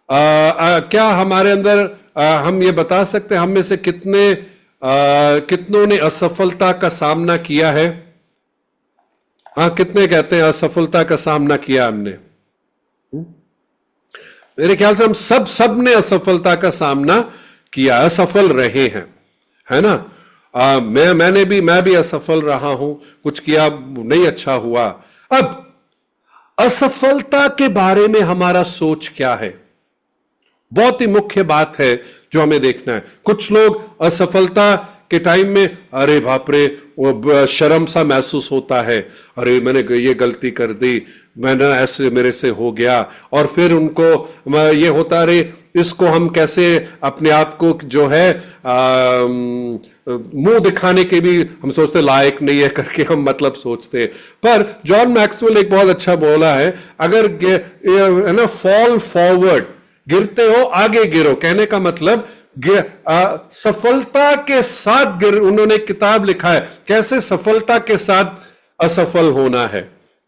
क्या हमारे अंदर हम ये बता सकते हैं हम में से कितनों ने असफलता का सामना किया है। हाँ, कितने कहते हैं असफलता का सामना किया हमने। मेरे ख्याल से हम सब ने असफलता का सामना किया, असफल रहे हैं, है ना। मैं भी असफल रहा हूं, कुछ किया नहीं अच्छा हुआ। अब असफलता के बारे में हमारा सोच क्या है, बहुत ही मुख्य बात है जो हमें देखना है। कुछ लोग असफलता के टाइम में अरे बाप रे वो शर्म सा महसूस होता है, अरे मैंने ये गलती कर दी, मैंने ऐसे मेरे से हो गया, और फिर उनको ये होता अरे इसको हम कैसे अपने आप को जो है मुंह दिखाने के भी हम सोचते लायक नहीं है करके हम मतलब सोचते। पर जॉन मैक्सवेल एक बहुत अच्छा बोला है, अगर है ना फॉल फॉरवर्ड, गिरते हो आगे गिरो, कहने का मतलब सफलता के साथ उन्होंने किताब लिखा है कैसे सफलता के साथ असफल होना है।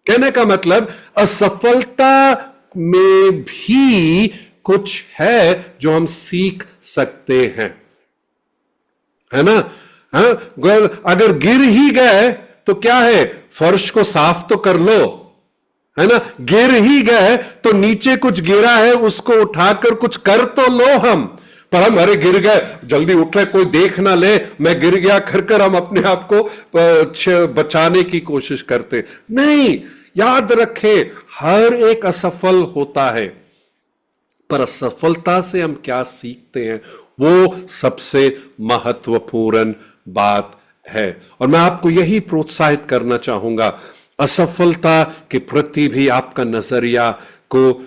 कहने का मतलब असफलता में भी कुछ है जो हम सीख सकते हैं, है ना। हाँ, अगर गिर ही गए तो क्या है, फर्श को साफ तो कर लो, है ना। गिर ही गए तो नीचे कुछ गिरा है उसको उठाकर कुछ कर तो लो हम, पर हम अरे गिर गए जल्दी उठ रहे कोई देख ना ले मैं गिर गया कर हम अपने आप को बचाने की कोशिश करते नहीं। याद रखे हर एक असफल होता है, पर असफलता से हम क्या सीखते हैं वो सबसे महत्वपूर्ण बात है। और मैं आपको यही प्रोत्साहित करना चाहूंगा, असफलता के प्रति भी आपका नजरिया को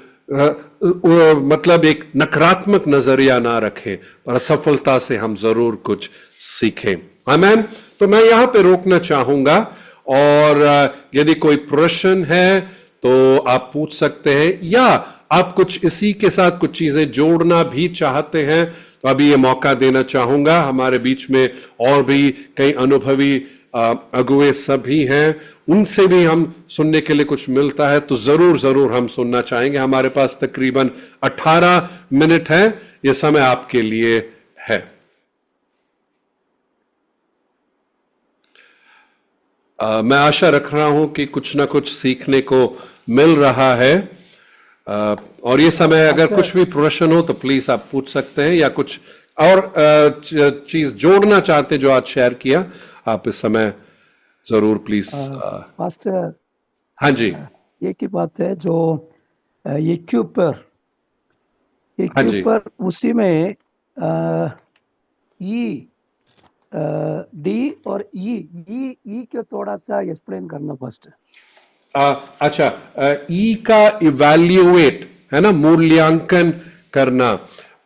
मतलब एक नकारात्मक नजरिया ना रखें, पर असफलता से हम जरूर कुछ सीखें। आमीन। तो मैं यहां पे रोकना चाहूंगा, और यदि कोई प्रश्न है तो आप पूछ सकते हैं, या आप कुछ इसी के साथ कुछ चीजें जोड़ना भी चाहते हैं तो अभी ये मौका देना चाहूंगा। हमारे बीच में और भी कई अनुभवी अगुए सभी हैं, उनसे भी हम सुनने के लिए कुछ मिलता है तो जरूर जरूर हम सुनना चाहेंगे। हमारे पास तकरीबन 18 मिनट है, ये समय आपके लिए है। मैं आशा रख रहा हूं कि कुछ ना कुछ सीखने को मिल रहा है, और ये समय अगर कुछ भी प्रश्न हो तो प्लीज आप पूछ सकते हैं, या कुछ और चीज जोड़ना चाहते जो आज शेयर किया आप इस समय जरूर प्लीज। मास्टर, हाँ जी, एक ही बात है जो ये क्यूपर हाँ जी, उसी में ई डी और ई को थोड़ा सा एक्सप्लेन करना फर्स्ट। अच्छा, ई का इवैल्यूएट है ना, मूल्यांकन करना,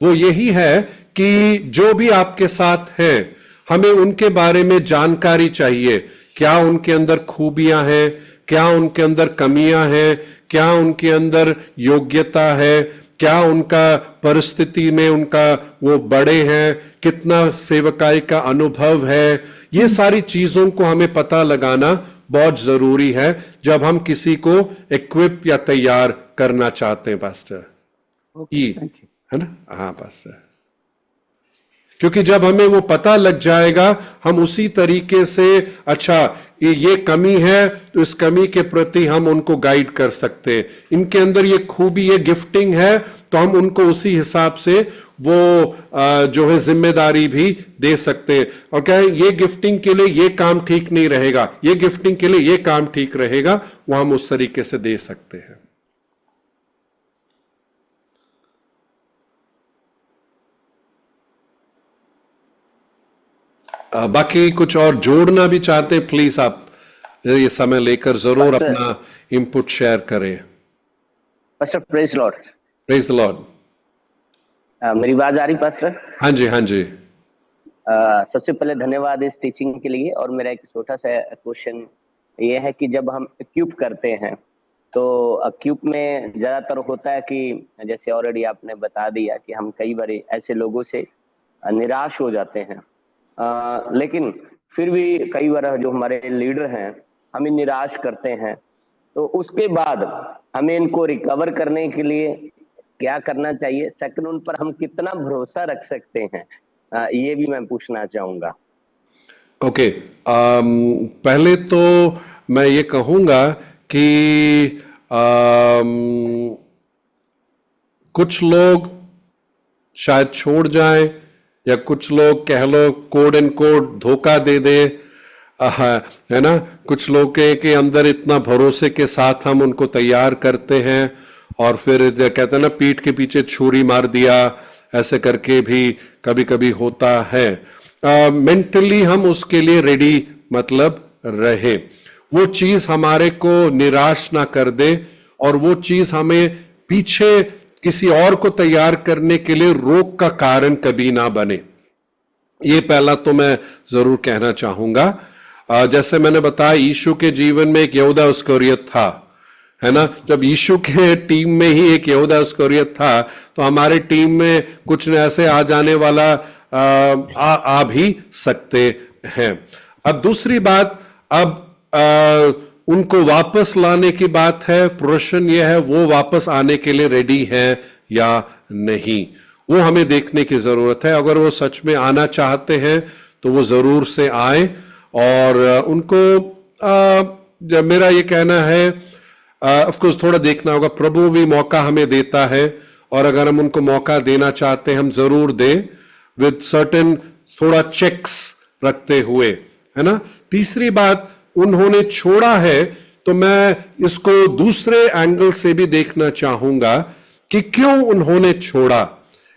वो यही है कि जो भी आपके साथ है हमें उनके बारे में जानकारी चाहिए। क्या उनके अंदर खूबियां हैं, क्या उनके अंदर कमियां हैं, क्या उनके अंदर योग्यता है, क्या उनका परिस्थिति में उनका वो बड़े हैं, कितना सेवकाई का अनुभव है। ये सारी चीजों को हमें पता लगाना बहुत जरूरी है जब हम किसी को इक्विप या तैयार करना चाहते हैं पास्टर। Okay, thank you. है ना? हाँ पास्टर। क्योंकि जब हमें वो पता लग जाएगा हम उसी तरीके से, अच्छा ये कमी है तो इस कमी के प्रति हम उनको गाइड कर सकते हैं, इनके अंदर ये खूबी, ये गिफ्टिंग है, तो हम उनको उसी हिसाब से वो जो है जिम्मेदारी भी दे सकते हैं। और क्या है, ये गिफ्टिंग के लिए ये काम ठीक नहीं रहेगा, ये गिफ्टिंग के लिए ये काम ठीक रहेगा, वो हम उस तरीके से दे सकते हैं। बाकी कुछ और जोड़ना भी चाहते हैं, प्लीज आप ये समय लेकर जरूर अपना इनपुट शेयर करें। Pastor praise Lord. Praise the Lord. मेरी आवाज आ रही पास्टर? हाँ जी, हाँ जी। सबसे पहले धन्यवाद इस टीचिंग के लिए। और मेरा एक छोटा सा क्वेश्चन ये है कि जब हम एक्यूप करते हैं तो एक्यूप में ज्यादातर होता है कि जैसे ऑलरेडी आपने बता दिया कि हम कई बार ऐसे लोगों से निराश हो जाते हैं, लेकिन फिर भी कई बार जो हमारे लीडर हैं हमें निराश करते हैं, तो उसके बाद हमें इनको रिकवर करने के लिए क्या करना चाहिए? सेकंड, उन पर हम कितना भरोसा रख सकते हैं, ये भी मैं पूछना चाहूंगा। ओके, पहले तो मैं ये कहूंगा कि कुछ लोग शायद छोड़ जाएं, या कुछ लोग कह लो कोड एंड कोड धोखा दे दे, है ना। कुछ लोग के अंदर इतना भरोसे के साथ हम उनको तैयार करते हैं और फिर कहते हैं ना, पीठ के पीछे छुरी मार दिया, ऐसे करके भी कभी कभी होता है। मेंटली हम उसके लिए रेडी मतलब रहे, वो चीज हमारे को निराश ना कर दे और वो चीज हमें पीछे किसी और को तैयार करने के लिए रोक का कारण कभी ना बने। ये पहला तो मैं जरूर कहना चाहूंगा। जैसे मैंने बताया, यीशु के जीवन में एक यहूदा इस्करियोत था, है ना। जब यीशु के टीम में ही एक यहूदा इस्करियोत था, तो हमारे टीम में कुछ ऐसे आ जाने वाला आ भी सकते हैं। अब दूसरी बात, अब उनको वापस लाने की बात है। प्रश्न यह है वो वापस आने के लिए रेडी है या नहीं, वो हमें देखने की जरूरत है। अगर वो सच में आना चाहते हैं तो वो जरूर से आए और उनको जब मेरा ये कहना है, ऑफ कोर्स थोड़ा देखना होगा, प्रभु भी मौका हमें देता है और अगर हम उनको मौका देना चाहते हैं हम जरूर दें, विद सर्टेन थोड़ा चेक्स रखते हुए, है ना। तीसरी बात, उन्होंने छोड़ा है तो मैं इसको दूसरे एंगल से भी देखना चाहूंगा कि क्यों उन्होंने छोड़ा।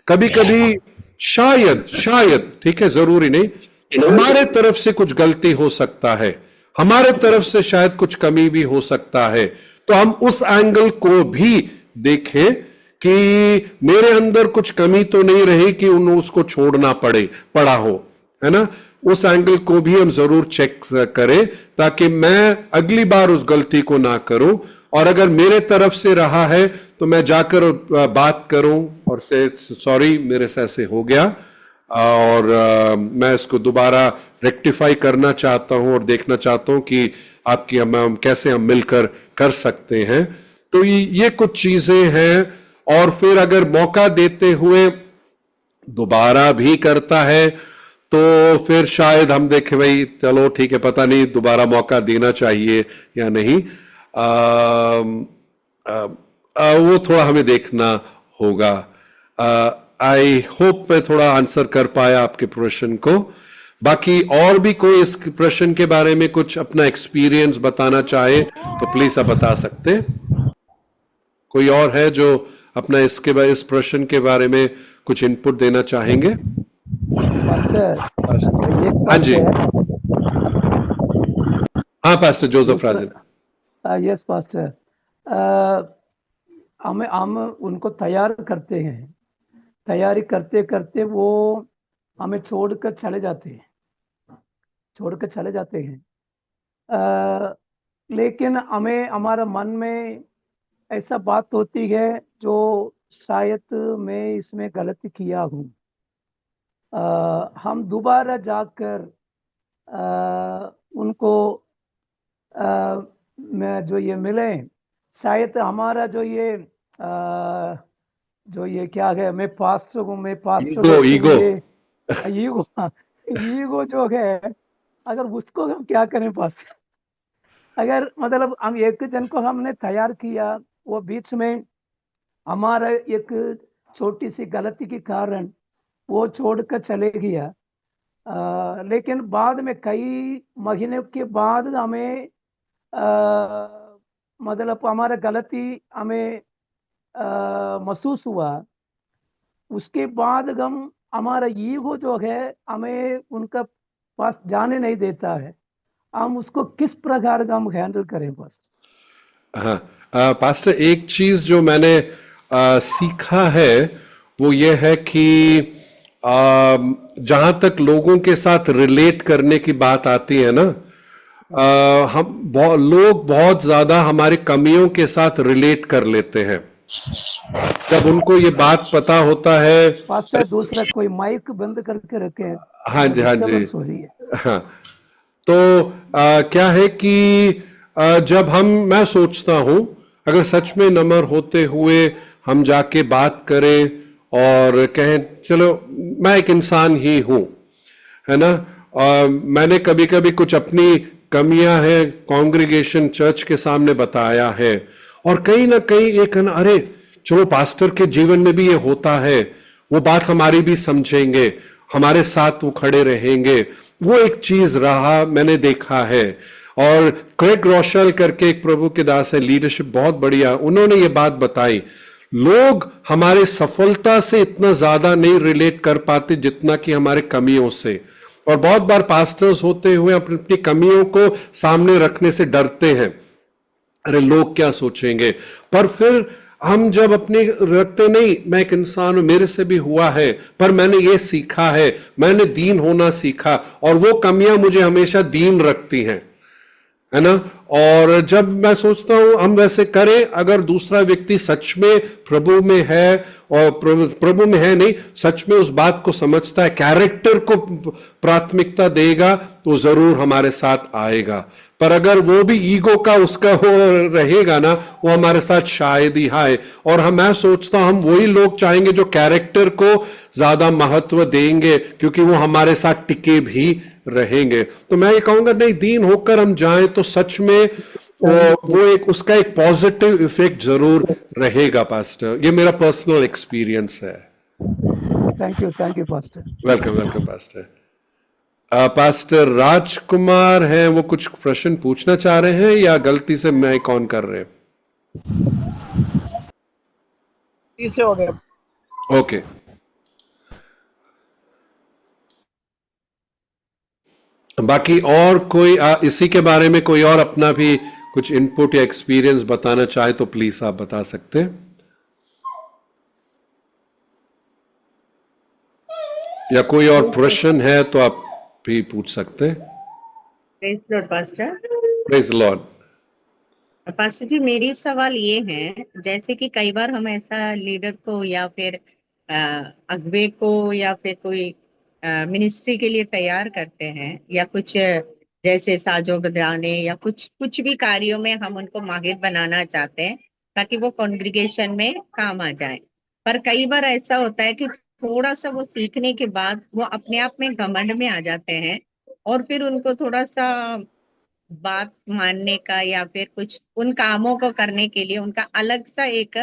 कभी कभी शायद ठीक है, जरूरी नहीं, हमारे तरफ से कुछ गलती हो सकता है, हमारे तरफ से शायद कुछ कमी भी हो सकता है, तो हम उस एंगल को भी देखें कि मेरे अंदर कुछ कमी तो नहीं रही कि उन्हें उसको छोड़ना पड़ा हो, है ना। उस एंगल को भी हम जरूर चेक करें ताकि मैं अगली बार उस गलती को ना करूं, और अगर मेरे तरफ से रहा है तो मैं जाकर बात करूं और से सॉरी मेरे से ऐसे हो गया और मैं इसको दोबारा रेक्टिफाई करना चाहता हूं और देखना चाहता हूं कि आपकी हम कैसे हम मिलकर कर सकते हैं। तो ये कुछ चीजें हैं। और फिर अगर मौका देते हुए दोबारा भी करता है तो फिर शायद हम देखें भाई चलो ठीक है, पता नहीं दोबारा मौका देना चाहिए या नहीं, वो थोड़ा हमें देखना होगा। आई होप मैं थोड़ा आंसर कर पाया आपके प्रश्न को। बाकी और भी कोई इस प्रश्न के बारे में कुछ अपना एक्सपीरियंस बताना चाहे तो प्लीज आप बता सकते हैं। कोई और है जो अपना इस प्रश्न के बारे में कुछ इनपुट देना चाहेंगे? हाँ जी, हाँ पास्टर जोसेफ राजन। यस पास्टर, हम उनको तैयार करते हैं, तैयारी करते करते वो हमें छोड़कर चले जाते हैं। छोड़कर चले जाते हैं। लेकिन हमें हमारा मन में ऐसा बात होती है जो शायद मैं इसमें गलती किया हूँ। हम दोबारा जाकर उनको मैं जो ये मिले, शायद हमारा जो ये क्या है, मैं पास्टर हूँ, मैं पास्टर ईगो ईगो ईगो जो है, अगर उसको हम क्या करें पास्टर? अगर मतलब हम एक जन को हमने तैयार किया, वो बीच में हमारा एक छोटी सी गलती के कारण वो छोड़कर चले गया। लेकिन बाद में कई महीने के बाद हमें मतलब हमारा गलती हमें महसूस हुआ। उसके बाद हमारा ईगो जो है हमें उनका पास जाने नहीं देता है। हम उसको किस प्रकार का हम हैंडल करें बस? हाँ, पास्टर, एक चीज जो मैंने सीखा है वो ये है कि जहां तक लोगों के साथ रिलेट करने की बात आती है ना, लोग बहुत ज्यादा हमारी कमियों के साथ रिलेट कर लेते हैं। जब उनको ये बात पता होता है। पास्टर, दूसरा कोई माइक बंद करके रखे, हाँ जी, हाँ जी, डिस्टर्बेंस हो रही है। हाँ। तो क्या है कि जब मैं सोचता हूं, अगर सच में नम्र होते हुए हम जाके बात करें और कहें चलो मैं एक इंसान ही हूं, है ना, मैंने कभी कभी कुछ अपनी कमियां हैं कांग्रीगेशन चर्च के सामने बताया है, और कहीं ना कहीं एक है ना, अरे चलो पास्टर के जीवन में भी ये होता है, वो बात हमारी भी समझेंगे, हमारे साथ वो खड़े रहेंगे, वो एक चीज रहा मैंने देखा है। और क्रेग रोशल करके एक प्रभु के दास है, लीडरशिप बहुत बढ़िया, उन्होंने ये बात बताई, लोग हमारे सफलता से इतना ज्यादा नहीं रिलेट कर पाते जितना कि हमारे कमियों से। और बहुत बार पास्टर्स होते हुए अपनी कमियों को सामने रखने से डरते हैं, अरे लोग क्या सोचेंगे। पर फिर हम जब अपने रखते, नहीं मैं एक इंसान हूं, मेरे से भी हुआ है, पर मैंने ये सीखा है, मैंने दीन होना सीखा, और वो कमियां मुझे हमेशा दीन रखती हैं, है ना। और जब मैं सोचता हूं हम वैसे करें, अगर दूसरा व्यक्ति सच में प्रभु में है, और प्रभु में है नहीं, सच में उस बात को समझता है, कैरेक्टर को प्राथमिकता देगा, तो जरूर हमारे साथ आएगा। पर अगर वो भी ईगो का उसका हो रहेगा ना, वो हमारे साथ शायद ही आए। और मैं सोचता हम वही लोग चाहेंगे जो कैरेक्टर को ज्यादा महत्व देंगे, क्योंकि वो हमारे साथ टिके भी रहेंगे। तो मैं ये कहूंगा, नहीं, दीन होकर हम जाएं तो सच में वो एक उसका एक पॉजिटिव इफेक्ट जरूर रहेगा पास्टर। ये मेरा पर्सनल एक्सपीरियंस है। Thank you pastor. Welcome welcome pastor. Pastor Rajkumar हैं, वो कुछ प्रश्न पूछना चाह रहे हैं या गलती से माइक ऑन कर रहे हैं? इसे हो गया। ओके, बाकी और कोई इसी के बारे में कोई और अपना भी कुछ इनपुट या एक्सपीरियंस बताना चाहे तो प्लीज आप बता सकते हैं, या कोई और प्रश्न है तो आप भी पूछ सकते हैं। Praise Lord pastor. Praise Lord. Pastor ji, मेरी सवाल ये है, जैसे कि कई बार हम ऐसा लीडर को या फिर अगुवे को या फिर कोई मिनिस्ट्री के लिए तैयार करते हैं, या कुछ जैसे साजो बजाने या कुछ भी कार्यों में हम उनको माहिर बनाना चाहते हैं ताकि वो कॉन्ग्रीगेशन में काम आ जाए। पर कई बार ऐसा होता है कि थोड़ा सा वो सीखने के बाद वो अपने आप में घमंड में आ जाते हैं, और फिर उनको थोड़ा सा बात मानने का या फिर कुछ उन कामों को करने के लिए उनका अलग सा एक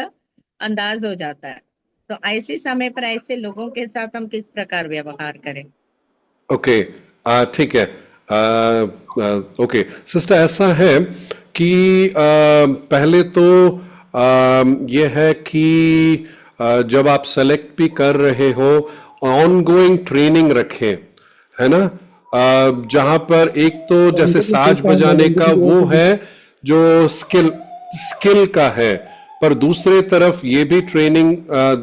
अंदाज हो जाता है। तो ऐसे समय पर ऐसे लोगों के साथ हम किस प्रकार व्यवहार करें? ओके, ठीक है। ओके सिस्टर, ऐसा है कि पहले तो ये है कि जब आप सेलेक्ट भी कर रहे हो, ऑनगोइंग ट्रेनिंग रखें, है ना। जहां पर एक तो जैसे साज बजाने का वो है जो स्किल का है, पर दूसरे तरफ ये भी ट्रेनिंग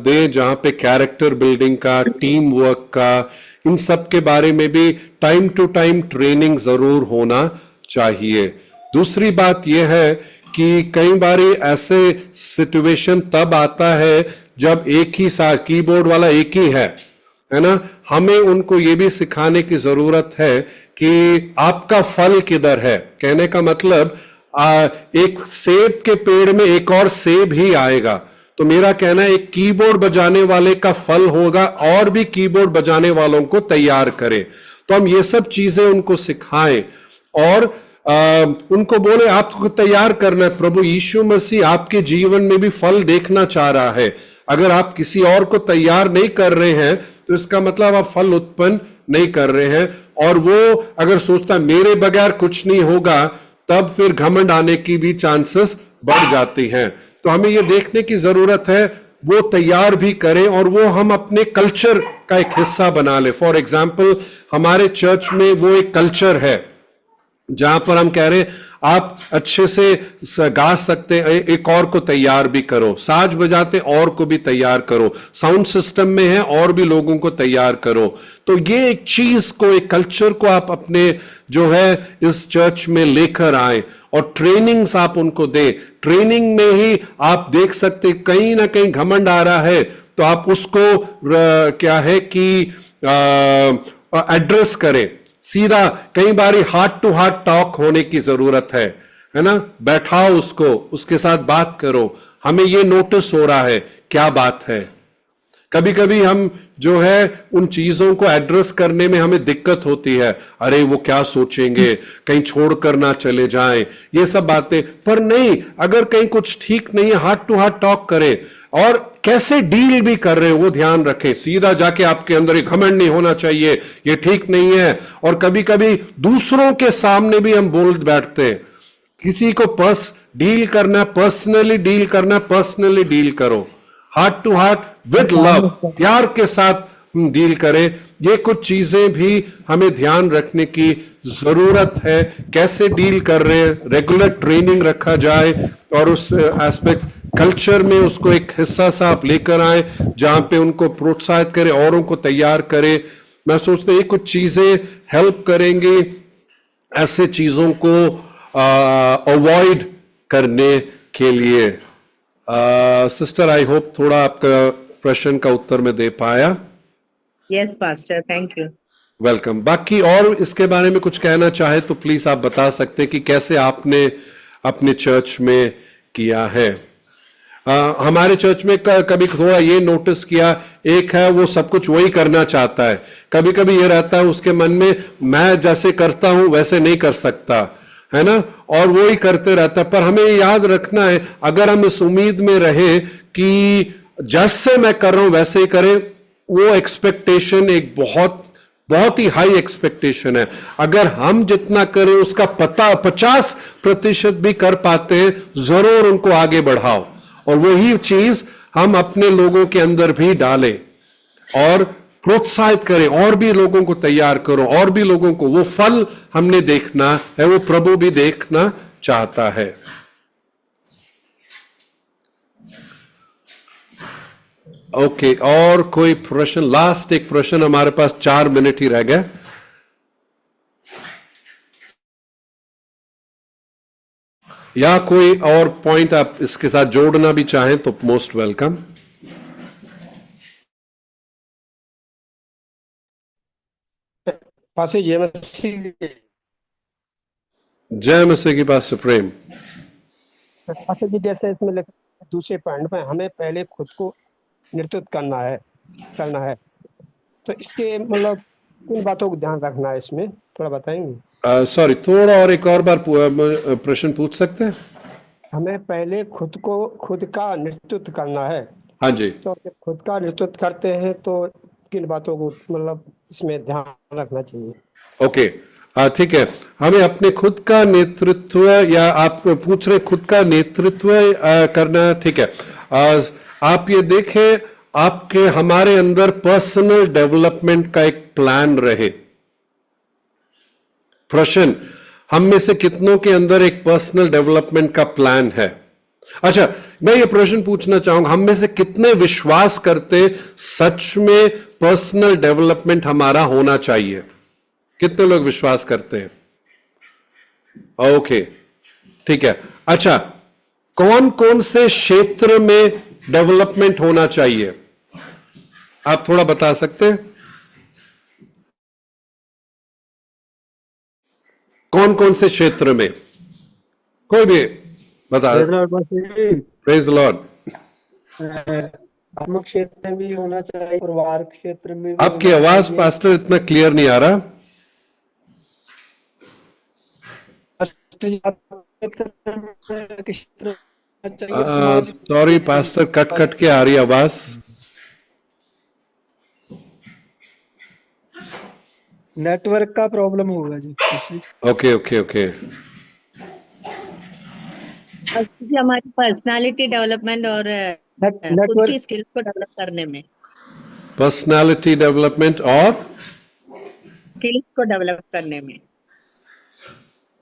दे जहां पे कैरेक्टर बिल्डिंग का, टीम वर्क का, इन सब के बारे में भी टाइम टू टाइम ट्रेनिंग जरूर होना चाहिए। दूसरी बात यह है कि कई बार ऐसे सिचुएशन तब आता है जब एक ही साथ कीबोर्ड वाला एक ही है ना, हमें उनको ये भी सिखाने की जरूरत है कि आपका फल किधर है। कहने का मतलब एक सेब के पेड़ में एक और सेब ही आएगा, तो मेरा कहना है एक कीबोर्ड बजाने वाले का फल होगा और भी कीबोर्ड बजाने वालों को तैयार करें। तो हम ये सब चीजें उनको सिखाएं और उनको बोले आपको तैयार करना है। प्रभु यीशु मसीह आपके जीवन में भी फल देखना चाह रहा है। अगर आप किसी और को तैयार नहीं कर रहे हैं तो इसका मतलब आप फल उत्पन्न नहीं कर रहे हैं, और वो अगर सोचता मेरे बगैर कुछ नहीं होगा तब फिर घमंड आने की भी चांसेस बढ़ जाती हैं। तो हमें ये देखने की जरूरत है वो तैयार भी करें और वो हम अपने कल्चर का एक हिस्सा बना ले। फॉर एग्जाम्पल हमारे चर्च में वो एक कल्चर है जहां पर हम कह रहे हैं आप अच्छे से गा सकते हैं, एक और को तैयार भी करो, साज बजाते और को भी तैयार करो, साउंड सिस्टम में है और भी लोगों को तैयार करो। तो ये एक चीज को, एक कल्चर को आप अपने जो है इस चर्च में लेकर आए और ट्रेनिंग्स आप उनको दे। ट्रेनिंग में ही आप देख सकते कहीं ना कहीं घमंड आ रहा है तो आप उसको क्या है कि एड्रेस करें सीधा। कई बार हार्ट टू हार्ट टॉक होने की जरूरत है ना, बैठाओ उसको, उसके साथ बात करो, हमें ये नोटिस हो रहा है क्या बात है। कभी कभी हम जो है उन चीजों को एड्रेस करने में हमें दिक्कत होती है, अरे वो क्या सोचेंगे, कहीं छोड़कर ना चले जाएं, ये सब बातें। पर नहीं, अगर कहीं कुछ ठीक नहीं है हार्ट टू हार्ट टॉक करें और कैसे डील भी कर रहे हैं वो ध्यान रखें। सीधा जाके आपके अंदर एक घमंड नहीं होना चाहिए, ये ठीक नहीं है। और कभी कभी दूसरों के सामने भी हम बोल बैठते हैं। किसी को डील करना, पर्सनली डील करना, पर्सनली डील करो, heart to heart with love, प्यार के साथ डील करें। ये कुछ चीजें भी हमें ध्यान रखने की जरूरत है, कैसे डील कर रहे हैं। रेगुलर ट्रेनिंग रखा जाए और उस एस्पेक्ट कल्चर में उसको एक हिस्सा सा आप लेकर आए जहां पे उनको प्रोत्साहित करें, औरों को तैयार करें। मैं सोचता हूं ये कुछ चीजें हेल्प करेंगी ऐसे चीजों को अवॉइड करने के लिए। सिस्टर आई होप थोड़ा आपका प्रश्न का उत्तर में दे पाया। Yes pastor, thank you. Welcome. बाकी और इसके बारे में कुछ कहना चाहे तो प्लीज आप बता सकते हैं कि कैसे आपने अपने चर्च में किया है। हमारे चर्च में कभी थोड़ा ये नोटिस किया, एक है वो सब कुछ वही करना चाहता है, कभी कभी ये रहता है उसके मन में मैं जैसे करता हूं वैसे नहीं कर सकता है ना, और वो ही करते रहता है। पर हमें याद रखना है, अगर हम इस उम्मीद में रहे कि जैसे मैं कर रहा हूं वैसे ही करें, वो एक्सपेक्टेशन एक बहुत ही हाई एक्सपेक्टेशन है। अगर हम जितना करें उसका 50% भी कर पाते हैं, जरूर उनको आगे बढ़ाओ और वही चीज हम अपने लोगों के अंदर भी डालें और प्रोत्साहित करें, और भी लोगों को तैयार करो, और भी लोगों को। वो फल हमने देखना है, वो प्रभु भी देखना चाहता है। ओके, और कोई प्रश्न? लास्ट एक प्रश्न, हमारे पास 4 मिनट ही रह गए। या कोई और पॉइंट आप इसके साथ जोड़ना भी चाहें तो मोस्ट वेलकम। जय मसीह की पास प्रेम। जी, जैसे इसमें दूसरे पॉइंट में हमें पहले खुद को नेतृत्व करना है, तो इसके मतलब किन बातों को ध्यान रखना है, इसमें थोड़ा बताएंगे? सॉरी, थोड़ा और एक और बार प्रश्न पूछ सकते हैं? हमें पहले खुद का नेतृत्व करना है। हाँ जी। तो खुद का नेतृत्व करते हैं तो किन बातों को मतलब इसमें ध्यान रखना चाहिए? ओके, ठीक है। हमें अपने खुद का नेतृत्व, या आप पूछ रहे खुद का नेतृत्व करना, ठीक है। आप ये देखें, आपके हमारे अंदर पर्सनल डेवलपमेंट का एक प्लान रहे। प्रश्न, हम में से कितनों के अंदर एक पर्सनल डेवलपमेंट का प्लान है? अच्छा, मैं ये प्रश्न पूछना चाहूंगा, हम में से कितने विश्वास करते सच में पर्सनल डेवलपमेंट हमारा होना चाहिए? कितने लोग विश्वास करते हैं? ओके, ठीक है। अच्छा, कौन कौन से क्षेत्र में डेवलपमेंट होना चाहिए, आप थोड़ा बता सकते हैं? कौन कौन से क्षेत्र में? कोई भी बता। Praise the Lord. आत्मिक क्षेत्र में भी होना चाहिए, परिवार क्षेत्र में भी। आपकी आवाज पास्टर इतना क्लियर नहीं आ रहा। सॉरी पास्टर, कट कट के आ रही आवाज। नेटवर्क का प्रॉब्लम होगा जी। Okay okay okay. जी हमारी पर्सनालिटी डेवलपमेंट और खुद की स्किल्स को डेवलप करने में। पर्सनालिटी डेवलपमेंट और स्किल्स को डेवलप करने में।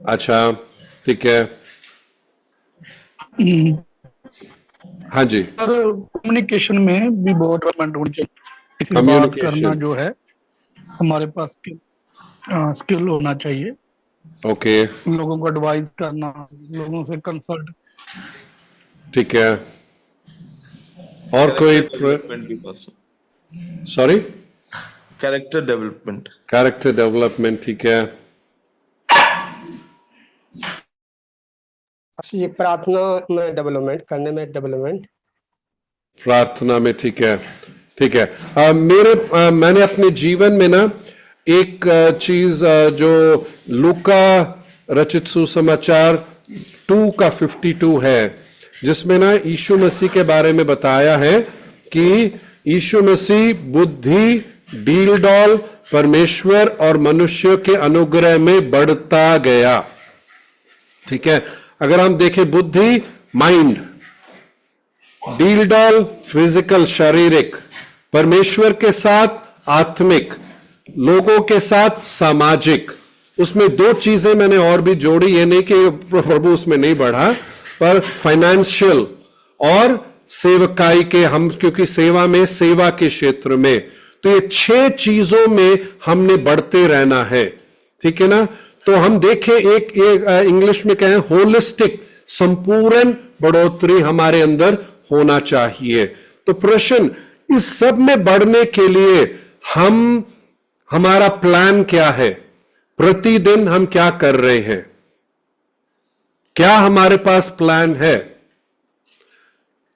अच्छा, ठीक है। हाँ जी। और कम्युनिकेशन में भी बहुत डेवलपमेंट होनी चाहिए। किसी बात करना जो है हमारे पास स्किल होना चाहिए। ओके। लोगों को एडवाइस करना, लोगों से कंसल्ट। ठीक है। और कोई? Sorry, character development. Character development, ठीक है। प्रार्थना में डेवलपमेंट करने में, डेवलपमेंट प्रार्थना में, ठीक है ठीक है। मैंने अपने जीवन में ना एक चीज जो लूका रचित सुसमाचार 2:52 है, जिसमें ना यीशु मसीह के बारे में बताया है कि यीशु मसीह बुद्धि, डील डॉल, परमेश्वर और मनुष्य के अनुग्रह में बढ़ता गया। ठीक है। अगर हम देखें, बुद्धि माइंड, डील डॉल फिजिकल शारीरिक, परमेश्वर के साथ आत्मिक, लोगों के साथ सामाजिक। उसमें दो चीजें मैंने और भी जोड़ी, ये नहीं कि प्रभु उसमें नहीं बढ़ा, पर फाइनेंशियल और सेवकाई के, हम क्योंकि सेवा में, सेवा के क्षेत्र में, तो ये 6 चीजों में हमने बढ़ते रहना है। ठीक है ना। तो हम देखें, एक इंग्लिश में कहें होलिस्टिक, संपूर्ण बढ़ोतरी हमारे अंदर होना चाहिए। तो प्रश्न, इस सब में बढ़ने के लिए हमारा प्लान क्या है? प्रतिदिन हम क्या कर रहे हैं? क्या हमारे पास प्लान है?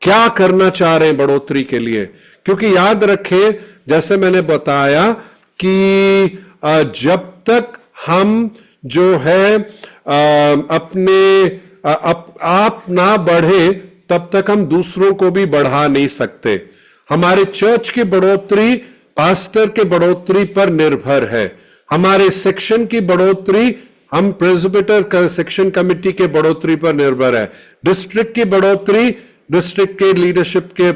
क्या करना चाह रहे हैं बढ़ोतरी के लिए? क्योंकि याद रखें, जैसे मैंने बताया कि जब तक हम जो है आप ना बढ़े, तब तक हम दूसरों को भी बढ़ा नहीं सकते। हमारे चर्च की बढ़ोतरी पास्टर के बढ़ोतरी पर निर्भर है। हमारे सेक्शन की बढ़ोतरी, हम प्रेस्बिटर सेक्शन कमेटी के बढ़ोतरी पर निर्भर है। डिस्ट्रिक्ट की बढ़ोतरी डिस्ट्रिक्ट के लीडरशिप के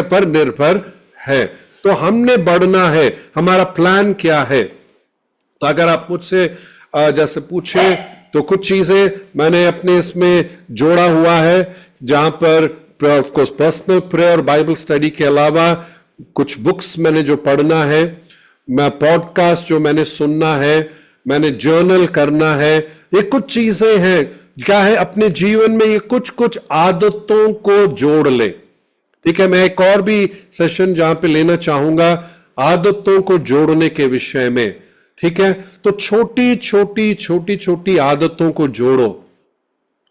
पर निर्भर है। तो हमने बढ़ना है, हमारा प्लान क्या है? तो अगर आप मुझसे जैसे पूछे, तो कुछ चीजें मैंने अपने इसमें जोड़ा हुआ है, जहां पर of course personal prayer, Bible study के अलावा कुछ बुक्स मैंने जो पढ़ना है, मैं पॉडकास्ट जो मैंने सुनना है, मैंने जर्नल करना है। ये कुछ चीजें हैं, क्या है अपने जीवन में, ये कुछ आदतों को जोड़ ले। ठीक है। मैं एक और भी सेशन जहां पे लेना चाहूंगा आदतों को जोड़ने के विषय में। ठीक है। तो छोटी आदतों को जोड़ो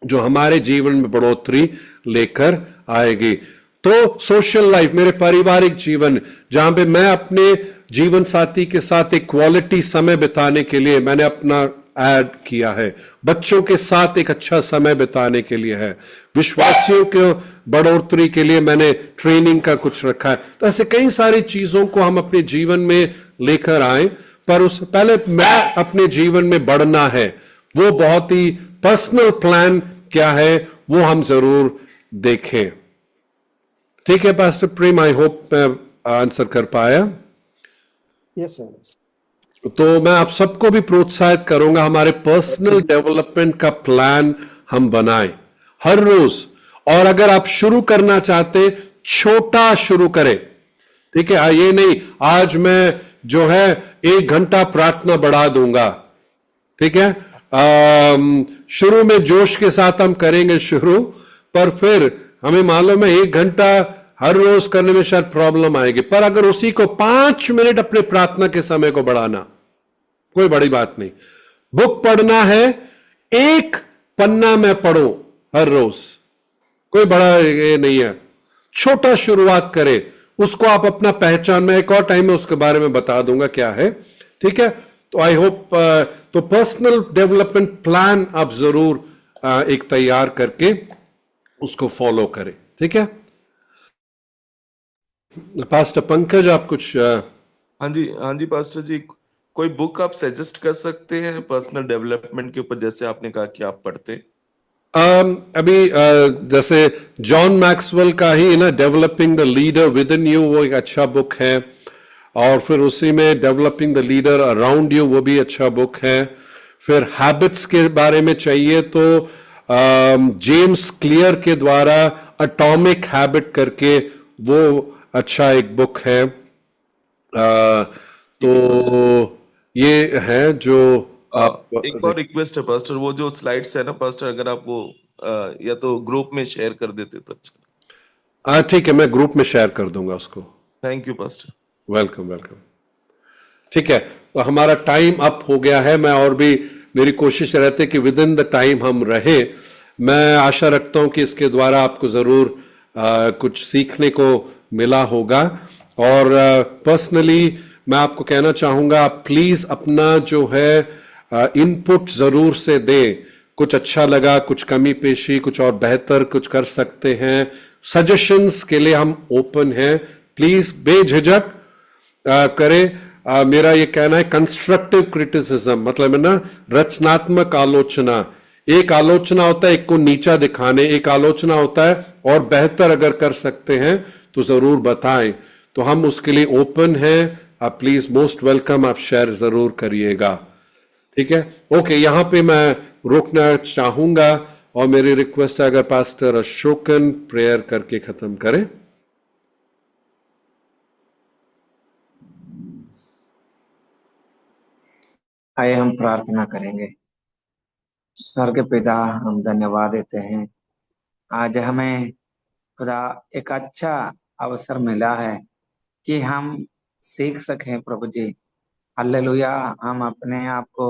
जो हमारे जीवन में बढ़ोतरी लेकर आएगी। तो सोशल लाइफ, मेरे पारिवारिक जीवन, जहां पे मैं अपने जीवन साथी के साथ एक क्वालिटी समय बिताने के लिए मैंने अपना ऐड किया है। बच्चों के साथ एक अच्छा समय बिताने के लिए है। विश्वासियों के बढ़ोतरी के लिए मैंने ट्रेनिंग का कुछ रखा है। तो ऐसे कई सारी चीजों को हम अपने जीवन में लेकर आए, पर उससे पहले मैं अपने जीवन में बढ़ना है, वो बहुत ही पर्सनल प्लान क्या है, वो हम जरूर देखें। ठीक है पास्टर प्रेम, आई होप मैं आंसर कर पाया। Yes sir. तो मैं आप सबको भी प्रोत्साहित करूंगा, हमारे पर्सनल डेवलपमेंट का प्लान हम बनाएं। हर रोज और अगर आप शुरू करना चाहते, छोटा शुरू करें, ठीक है। ये नहीं आज मैं जो है 1 घंटा प्रार्थना बढ़ा दूंगा, ठीक है। शुरू में जोश के साथ हम करेंगे शुरू, पर फिर हमें मालूम है 1 घंटा हर रोज करने में शायद प्रॉब्लम आएगी। पर अगर उसी को 5 मिनट अपने प्रार्थना के समय को बढ़ाना, कोई बड़ी बात नहीं। बुक पढ़ना है, 1 पन्ना में पढ़ो हर रोज, कोई बड़ा ये नहीं है। छोटा शुरुआत करें, उसको आप अपना पहचान में एक और टाइम में उसके बारे में बता दूंगा क्या है, ठीक है। तो आई होप तो पर्सनल डेवलपमेंट प्लान आप जरूर एक तैयार करके उसको फॉलो करें, ठीक है। पास्टर पंकज आप कुछ हाँ जी पास्टर जी, कोई बुक आप सजेस्ट कर सकते हैं पर्सनल डेवलपमेंट के ऊपर, जैसे आपने कहा कि आप पढ़ते हैं? अभी जैसे जॉन मैक्सवेल का ही ना developing the leader with in you, वो एक अच्छा बुक है। और फिर उसी में developing the leader around you, वो भी अच्छा बुक है। फिर हैबिट्स के बारे में चाहिए तो जेम्स क्लियर के द्वारा एटॉमिक हैबिट करके वो अच्छा एक बुक है। तो ये है जो आप एक और रिक्वेस्ट है पास्टर, वो जो स्लाइड्स है ना पास्टर, अगर आप वो या तो ग्रुप में शेयर कर देते तो अच्छा। ठीक है, मैं ग्रुप में शेयर कर दूंगा उसको। Thank you pastor. वेलकम। ठीक है, तो हमारा टाइम अप हो गया है। मैं और भी मेरी कोशिश रहती है कि विद इन द टाइम हम रहे। मैं आशा रखता हूं कि इसके द्वारा आपको जरूर कुछ सीखने को मिला होगा। और पर्सनली मैं आपको कहना चाहूंगा, आप प्लीज अपना जो है इनपुट जरूर से दें। कुछ अच्छा लगा, कुछ कमी पेशी, कुछ और बेहतर कुछ कर सकते हैं, सजेशंस के लिए हम ओपन हैं। प्लीज बेझिझक करें। मेरा ये कहना है कंस्ट्रक्टिव क्रिटिसिज्म मतलब है ना रचनात्मक आलोचना। एक आलोचना होता है एक को नीचा दिखाने, एक आलोचना होता है और बेहतर अगर कर सकते हैं तो जरूर बताएं। तो हम उसके लिए ओपन हैं। आप प्लीज मोस्ट वेलकम, आप शेयर जरूर करिएगा, ठीक है। ओके, यहां पे मैं रोकना चाहूंगा और मेरी रिक्वेस्ट है अगर पास्टर अशोकन प्रेयर करके खत्म करें। आइए हम प्रार्थना करेंगे। स्वर्ग पिता, हम धन्यवाद देते हैं, आज हमें खुदा एक अच्छा अवसर मिला है कि हम सीख सकें प्रभु जी। हालेलुया। हम अपने आप को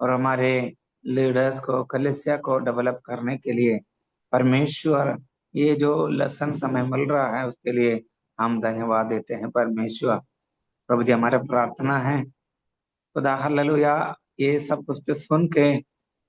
और हमारे लीडर्स को, कलीसिया को डेवलप करने के लिए परमेश्वर ये जो लेसन समय मिल रहा है उसके लिए हम धन्यवाद देते हैं परमेश्वर। प्रभु जी, हमारा प्रार्थना है खुदा हालेलुया, ये सब कुछ तो सुन के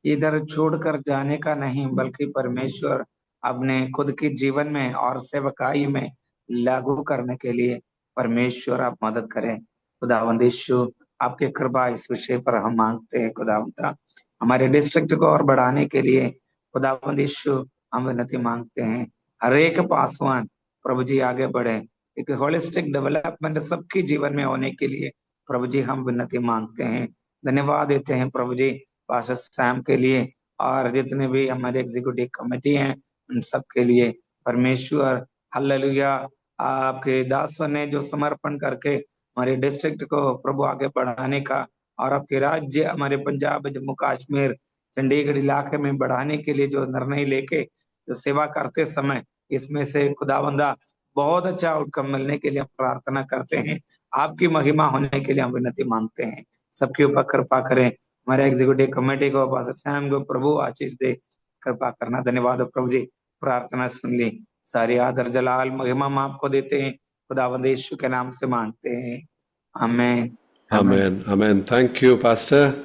इधर छोड़कर जाने का नहीं, बल्कि परमेश्वर अपने खुद के जीवन में और सेवकाई में लागू करने के लिए परमेश्वर आप मदद करें। खुदावंद यीशु, आपके कृपा इस विषय पर हम मांगते हैं। खुदावंद, हमारे डिस्ट्रिक्ट को और बढ़ाने के लिए खुदावंद यीशु हम विनती मांगते हैं, हर एक पासवान प्रभु जी आगे बढ़े, एक होलिस्टिक डेवलपमेंट सबके जीवन में होने के लिए प्रभु जी हम विनती मांगते हैं। धन्यवाद देते हैं प्रभु जी पास्टर सैम के लिए और जितने भी हमारे एग्जीक्यूटिव कमेटी हैं उन सब के लिए परमेश्वर। हालेलुया। आपके दासों ने जो समर्पण करके हमारे डिस्ट्रिक्ट को प्रभु आगे बढ़ाने का और आपके राज्य हमारे पंजाब, जम्मू कश्मीर, चंडीगढ़ इलाके में बढ़ाने के लिए जो निर्णय लेके जो सेवा करते समय इसमें से खुदावंदा बहुत अच्छा आउटकम मिलने के लिए हम प्रार्थना करते हैं। आपकी महिमा होने के लिए हम विनती मांगते हैं। सबके ऊपर कृपा करें। हमारे एग्जीक्यूटिव कमेटी को, पास्टर सैम को प्रभु आशीष दे, कृपा करना। धन्यवाद प्रभु जी, प्रार्थना सुन ली। सारी आदर जलाल महिमा हम आपको देते हैं, खुदावंद यीशु के नाम से मांगते हैं। आमीन। आमीन। आमीन। Thank you pastor.